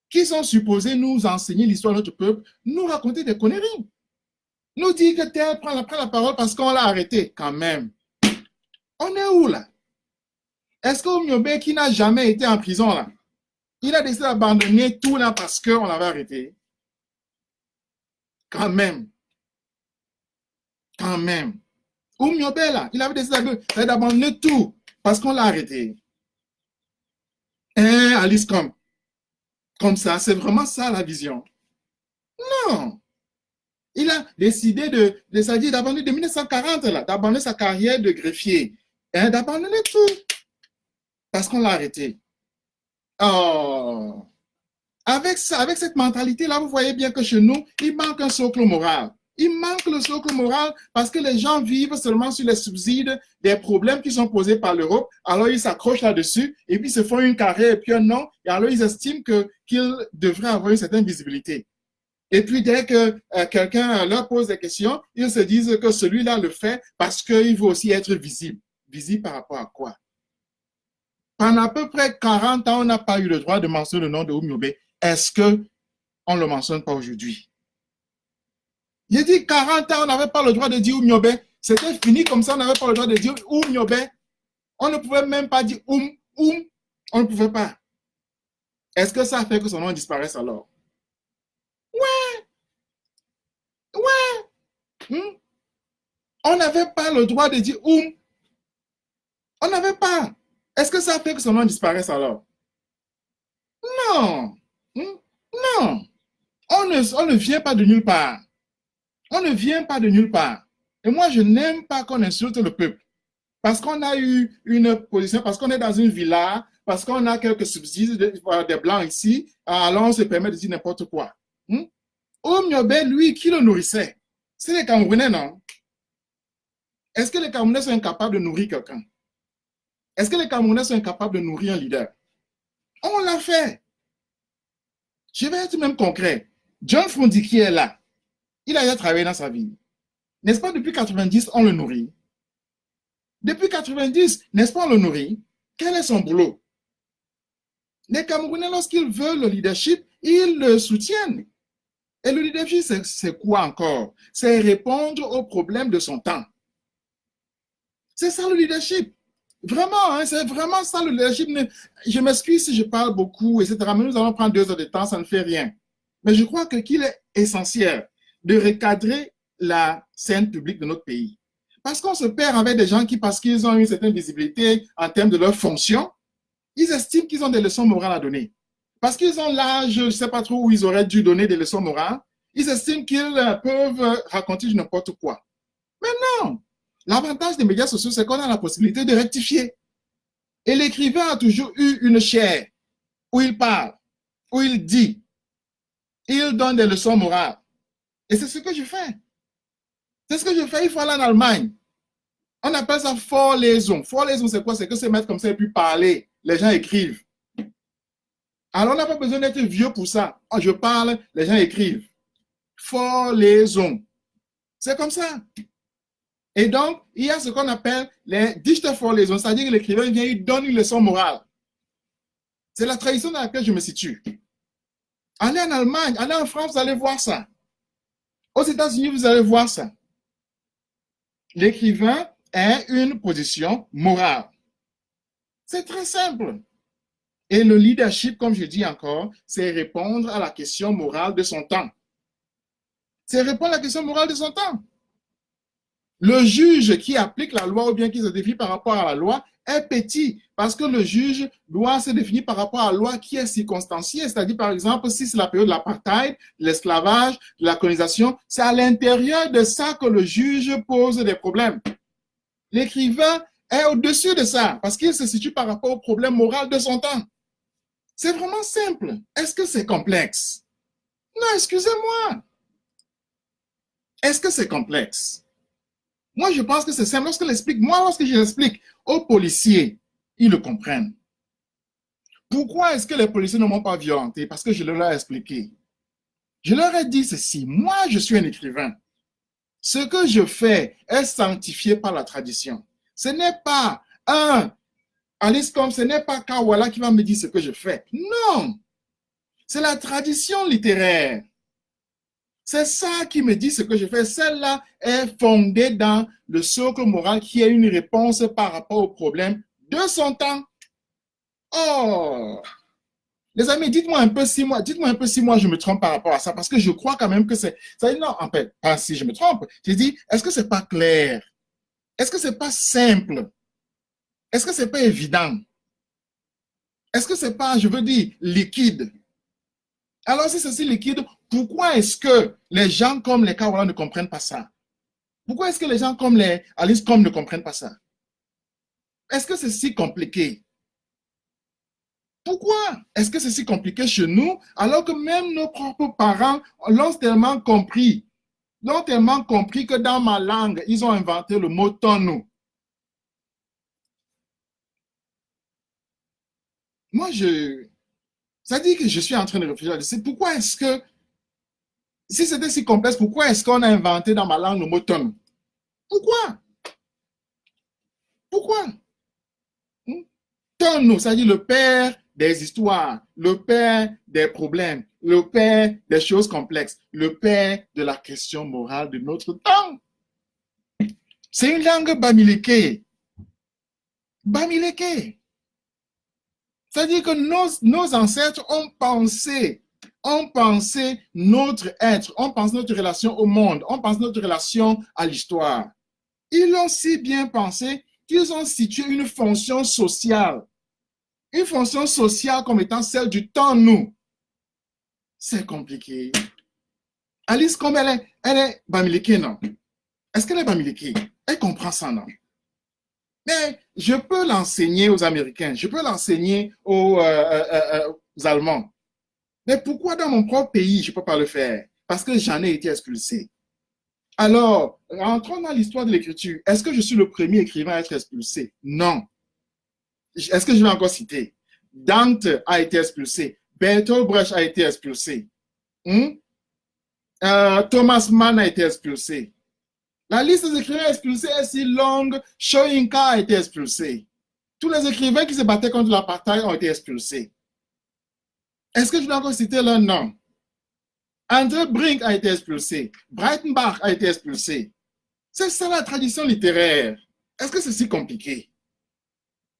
qui sont supposés nous enseigner l'histoire de notre peuple, nous raconter des conneries. Nous dire que tel prend la parole parce qu'on l'a arrêté. Quand même. On est où là? Est-ce qu'Oumyobé, qui n'a jamais été en prison là, il a décidé d'abandonner tout là parce qu'on l'avait arrêté? Quand même. Quand même. Oumyobé là, il avait décidé d'abandonner tout parce qu'on l'a arrêté. Alice comme ça, c'est vraiment ça la vision. Non. Il a décidé d'abandonner de 1940 là, d'abandonner sa carrière de greffier, d'abandonner tout parce qu'on l'a arrêté. Oh. Avec cette mentalité-là, vous voyez bien que chez nous, il manque un socle moral. Il manque le socle moral parce que les gens vivent seulement sur les subsides des problèmes qui sont posés par l'Europe. Alors, ils s'accrochent là-dessus et puis se font une carrière et puis un nom. Et alors, ils estiment qu'ils devraient avoir une certaine visibilité. Et puis, dès que quelqu'un leur pose des questions, ils se disent que celui-là le fait parce qu'il veut aussi être visible. Visible par rapport à quoi? Pendant à peu près 40 ans, on n'a pas eu le droit de mentionner le nom de Oumyobé. Est-ce qu'on ne le mentionne pas aujourd'hui? J'ai dit 40 ans, on n'avait pas le droit de dire Oumyobé. C'était fini comme ça, on n'avait pas le droit de dire Oumyobé. On ne pouvait même pas dire On ne pouvait pas. Est-ce que ça fait que son nom disparaisse alors? Ouais. On n'avait pas le droit de dire On n'avait pas. Est-ce que ça fait que son nom disparaisse alors? Non. Non. On ne vient pas de nulle part. On ne vient pas de nulle part. Et moi, je n'aime pas qu'on insulte le peuple. Parce qu'on a eu une position, parce qu'on est dans une villa, parce qu'on a quelques subsides des Blancs ici, alors on se permet de dire n'importe quoi. Oumyobé, lui, qui le nourrissait? C'est les Camerounais, non? Est-ce que les Camerounais sont incapables de nourrir quelqu'un? Est-ce que les Camerounais sont incapables de nourrir un leader? On l'a fait. Je vais être même concret. John Frondi qui est là, il a déjà travaillé dans sa vie. N'est-ce pas, depuis 90, on le nourrit? Depuis 90, n'est-ce pas, on le nourrit? Quel est son boulot? Les Camerounais, lorsqu'ils veulent le leadership, ils le soutiennent. Et le leadership, c'est quoi encore? C'est répondre aux problèmes de son temps. C'est ça le leadership. Vraiment, hein, c'est vraiment ça le leadership. Je m'excuse si je parle beaucoup, etc. Mais nous allons prendre 2 heures de temps, ça ne fait rien. Mais je crois qu'il est essentiel de recadrer la scène publique de notre pays. Parce qu'on se perd avec des gens qui, parce qu'ils ont une certaine visibilité en termes de leur fonction, ils estiment qu'ils ont des leçons morales à donner. Parce qu'ils ont l'âge, je ne sais pas trop où ils auraient dû donner des leçons morales, ils estiment qu'ils peuvent raconter n'importe quoi. Mais non! L'avantage des médias sociaux, c'est qu'on a la possibilité de rectifier. Et l'écrivain a toujours eu une chaire où il parle, où il dit, il donne des leçons morales. Et c'est ce que je fais. C'est ce que je fais. Il faut aller en Allemagne. On appelle ça Vorlesung. Vorlesung, c'est quoi? C'est que se mettre comme ça et puis parler. Les gens écrivent. Alors, on n'a pas besoin d'être vieux pour ça. Je parle, les gens écrivent. Vorlesung. C'est comme ça. Et donc, il y a ce qu'on appelle les Dichtervorlesung, c'est-à-dire que l'écrivain vient, il donne une leçon morale. C'est la tradition dans laquelle je me situe. Allez en Allemagne, allez en France, vous allez voir ça. Aux États-Unis, vous allez voir ça. L'écrivain a une position morale. C'est très simple. Et le leadership, comme je dis encore, c'est répondre à la question morale de son temps. C'est répondre à la question morale de son temps. Le juge qui applique la loi ou bien qui se défie par rapport à la loi est petit parce que le juge doit se définir par rapport à la loi qui est circonstanciée. C'est-à-dire, par exemple, si c'est la période de l'apartheid, de l'esclavage, de la colonisation, c'est à l'intérieur de ça que le juge pose des problèmes. L'écrivain est au-dessus de ça parce qu'il se situe par rapport au problème moral de son temps. C'est vraiment simple. Est-ce que c'est complexe? Non, excusez-moi. Est-ce que c'est complexe? Moi, je pense que c'est simple. Lorsque je l'explique aux policiers, ils le comprennent. Pourquoi est-ce que les policiers ne m'ont pas violenté? Parce que je leur ai expliqué. Je leur ai dit ceci. Moi, je suis un écrivain. Ce que je fais est sanctifié par la tradition. Ce n'est pas Alice Combs, ce n'est pas Kawala qui va me dire ce que je fais. Non. C'est la tradition littéraire. C'est ça qui me dit ce que je fais. Celle-là est fondée dans le socle moral qui est une réponse par rapport au problème de son temps. Oh, les amis, dites-moi un peu si moi je me trompe par rapport à ça, parce que je crois quand même que c'est. Non, en fait, pas si je me trompe. J'ai dit, est-ce que c'est pas clair? Est-ce que c'est pas simple? Est-ce que c'est pas évident? Est-ce que c'est pas, je veux dire, liquide? Alors, si c'est si liquide, pourquoi est-ce que les gens comme les Kawala ne comprennent pas ça? Pourquoi est-ce que les gens comme les Alice Com ne comprennent pas ça? Est-ce que c'est si compliqué? Pourquoi est-ce que c'est si compliqué chez nous alors que même nos propres parents l'ont tellement compris que dans ma langue, ils ont inventé le mot tonu. Moi, ça dit que je suis en train de réfléchir. C'est pourquoi est-ce que, si c'était si complexe, pourquoi est-ce qu'on a inventé dans ma langue le mot tonu? Pourquoi? Pourquoi? Tonu, ça dit le père des histoires, le père des problèmes, le père des choses complexes, le père de la question morale de notre temps. C'est une langue bamileke. Bamileke. C'est-à-dire que nos ancêtres ont pensé notre être, on pense notre relation au monde, on pense notre relation à l'histoire. Ils l'ont si bien pensé qu'ils ont situé une fonction sociale comme étant celle du temps nous. C'est compliqué. Alice, comme elle est bamileke, non? Est-ce qu'elle est bamileke? Elle comprend ça, non? Mais je peux l'enseigner aux Américains, je peux l'enseigner aux Allemands. Mais pourquoi dans mon propre pays, je ne peux pas le faire? Parce que j'en ai été expulsé. Alors, entrons dans l'histoire de l'écriture. Est-ce que je suis le premier écrivain à être expulsé? Non. Est-ce que je vais encore citer? Dante a été expulsé. Bertolt Brecht a été expulsé. Thomas Mann a été expulsé. La liste des écrivains expulsés est si longue. Soyinka a été expulsé. Tous les écrivains qui se battaient contre l'apartheid ont été expulsés. Est-ce que je dois encore citer leur nom? André Brink a été expulsé. Breitenbach a été expulsé. C'est ça la tradition littéraire. Est-ce que c'est si compliqué?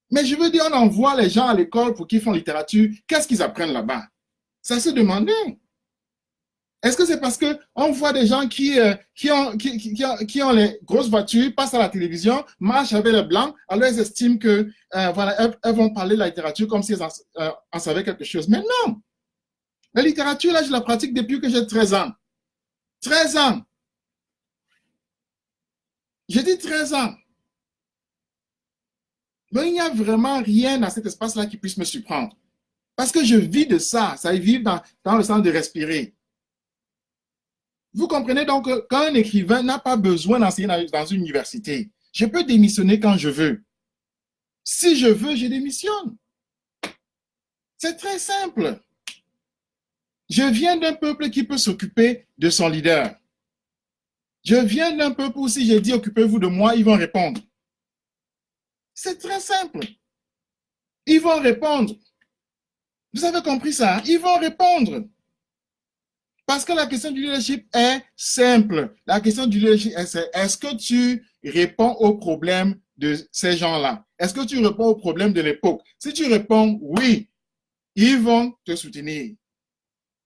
Mais je veux dire, on envoie les gens à l'école pour qu'ils font littérature. Qu'est-ce qu'ils apprennent là-bas? Ça se demandait. Est-ce que c'est parce qu'on voit des gens qui ont les grosses voitures, passent à la télévision, marchent avec les blancs, alors elles estiment que voilà, elles vont parler de la littérature comme si elles en savaient quelque chose. Mais non! La littérature, là, je la pratique depuis que j'ai 13 ans. 13 ans! J'ai dit 13 ans. Mais il n'y a vraiment rien dans cet espace-là qui puisse me surprendre. Parce que je vis de ça. Ça vit dans le sens de respirer. Vous comprenez donc qu'un écrivain n'a pas besoin d'enseigner dans une université. Je peux démissionner quand je veux. Si je veux, je démissionne. C'est très simple. Je viens d'un peuple qui peut s'occuper de son leader. Je viens d'un peuple où si je dis occupez-vous de moi, ils vont répondre. C'est très simple. Ils vont répondre. Vous avez compris ça? Ils vont répondre. Parce que la question du leadership est simple. La question du leadership est est-ce que tu réponds aux problèmes de ces gens-là? Est-ce que tu réponds aux problèmes de l'époque? Si tu réponds oui, ils vont te soutenir.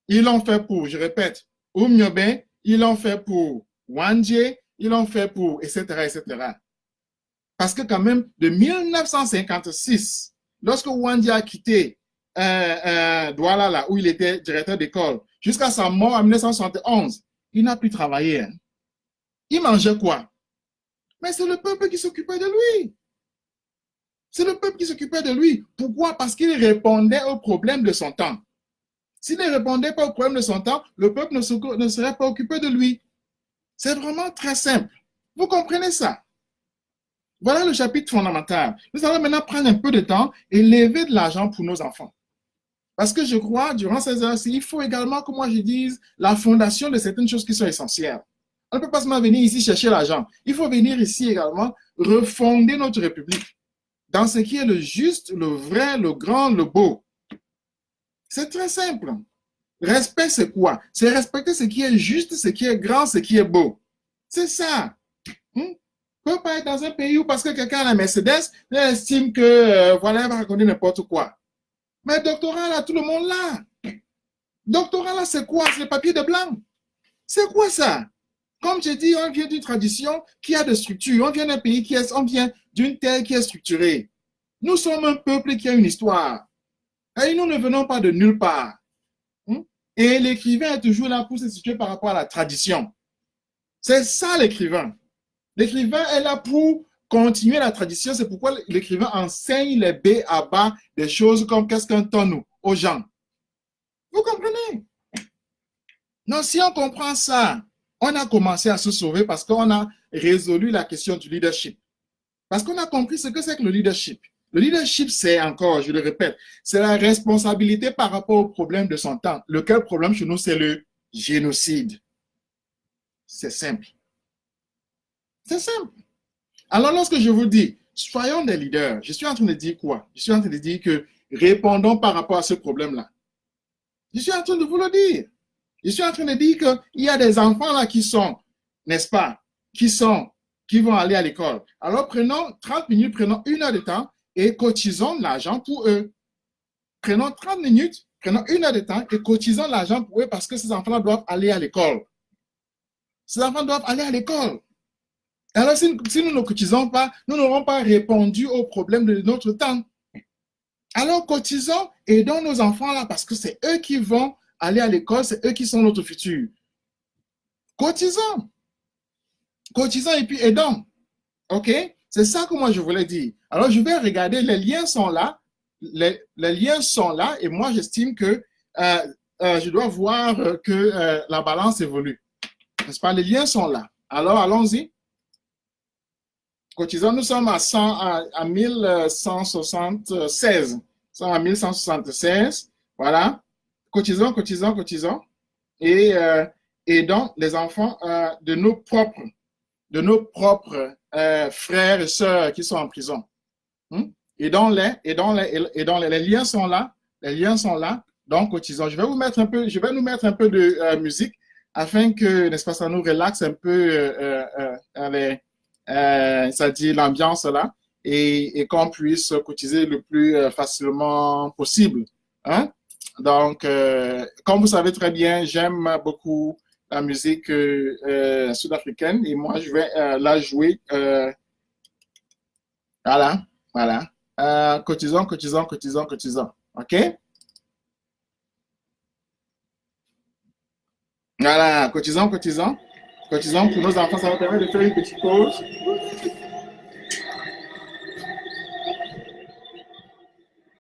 Ils l'ont fait pour, je répète, Oumyobe, ils l'ont fait pour Wandje, ils l'ont fait pour, etc., etc. Parce que quand même, de 1956, lorsque Wandi a quitté Douala, là, où il était directeur d'école, jusqu'à sa mort en 1971, il n'a plus travaillé. Hein. Il mangeait quoi? Mais c'est le peuple qui s'occupait de lui. C'est le peuple qui s'occupait de lui. Pourquoi? Parce qu'il répondait aux problèmes de son temps. S'il ne répondait pas aux problèmes de son temps, le peuple ne serait pas occupé de lui. C'est vraiment très simple. Vous comprenez ça? Voilà le chapitre fondamental. Nous allons maintenant prendre un peu de temps et lever de l'argent pour nos enfants. Parce que je crois, durant ces heures-ci, il faut également que moi je dise la fondation de certaines choses qui sont essentielles. On ne peut pas seulement venir ici chercher l'argent. Il faut venir ici également refonder notre République dans ce qui est le juste, le vrai, le grand, le beau. C'est très simple. Respect, c'est quoi? C'est respecter ce qui est juste, ce qui est grand, ce qui est beau. C'est ça. On ne peut pas être dans un pays où parce que quelqu'un a la Mercedes, il estime que voilà, il va raconter n'importe quoi. Mais doctorat, là, tout le monde là. Doctorat, là, c'est quoi? C'est le papier de blanc. C'est quoi ça? Comme j'ai dit, on vient d'une tradition qui a de structure. On vient d'un pays on vient d'une terre qui est structurée. Nous sommes un peuple qui a une histoire. Et nous ne venons pas de nulle part. Et l'écrivain est toujours là pour se situer par rapport à la tradition. C'est ça l'écrivain. L'écrivain est là pour continuer la tradition. C'est pourquoi l'écrivain enseigne les B à bas des choses comme qu'est-ce qu'un tonneau aux gens. Vous comprenez? Non, si on comprend ça, on a commencé à se sauver parce qu'on a résolu la question du leadership. Parce qu'on a compris ce que c'est que le leadership. Le leadership, c'est encore, je le répète, c'est la responsabilité par rapport au problème de son temps. Lequel problème chez nous, c'est le génocide. C'est simple. C'est simple. Alors, lorsque je vous dis, soyons des leaders, je suis en train de dire quoi? Je suis en train de dire que répondons par rapport à ce problème-là. Je suis en train de vous le dire. Je suis en train de dire qu'il y a des enfants là qui sont, n'est-ce pas, qui vont aller à l'école. Alors, prenons 30 minutes, prenons 1 heure de temps et cotisons l'argent pour eux. Prenons 30 minutes, prenons 1 heure de temps et cotisons l'argent pour eux parce que ces enfants-là doivent aller à l'école. Ces enfants doivent aller à l'école. Alors, si nous ne cotisons pas, nous n'aurons pas répondu aux problèmes de notre temps. Alors, cotisons, aidons nos enfants là parce que c'est eux qui vont aller à l'école, c'est eux qui sont notre futur. Cotisons. Cotisons et puis aidons. OK? C'est ça que moi je voulais dire. Alors, je vais regarder, les liens sont là. Les liens sont là et moi, j'estime que je dois voir que la balance évolue. N'est-ce pas? Les liens sont là. Alors, allons-y. Cotisons, nous sommes à 1176. Nous sommes à 1176. Voilà. Cotisons. Et aidons les enfants de nos propres frères et sœurs qui sont en prison. Aidons-les. Les liens sont là. Donc, cotisons. Je vais nous mettre un peu de musique afin que, n'est-ce pas, ça nous relaxe un peu ça dit l'ambiance là et qu'on puisse cotiser le plus facilement possible. Hein? Donc, comme vous savez très bien, j'aime beaucoup la musique sud-africaine et moi, je vais la jouer. Voilà. Cotisons. OK? Voilà, cotisons. Cotisons pour nos enfants, ça va permettre de faire une petite pause.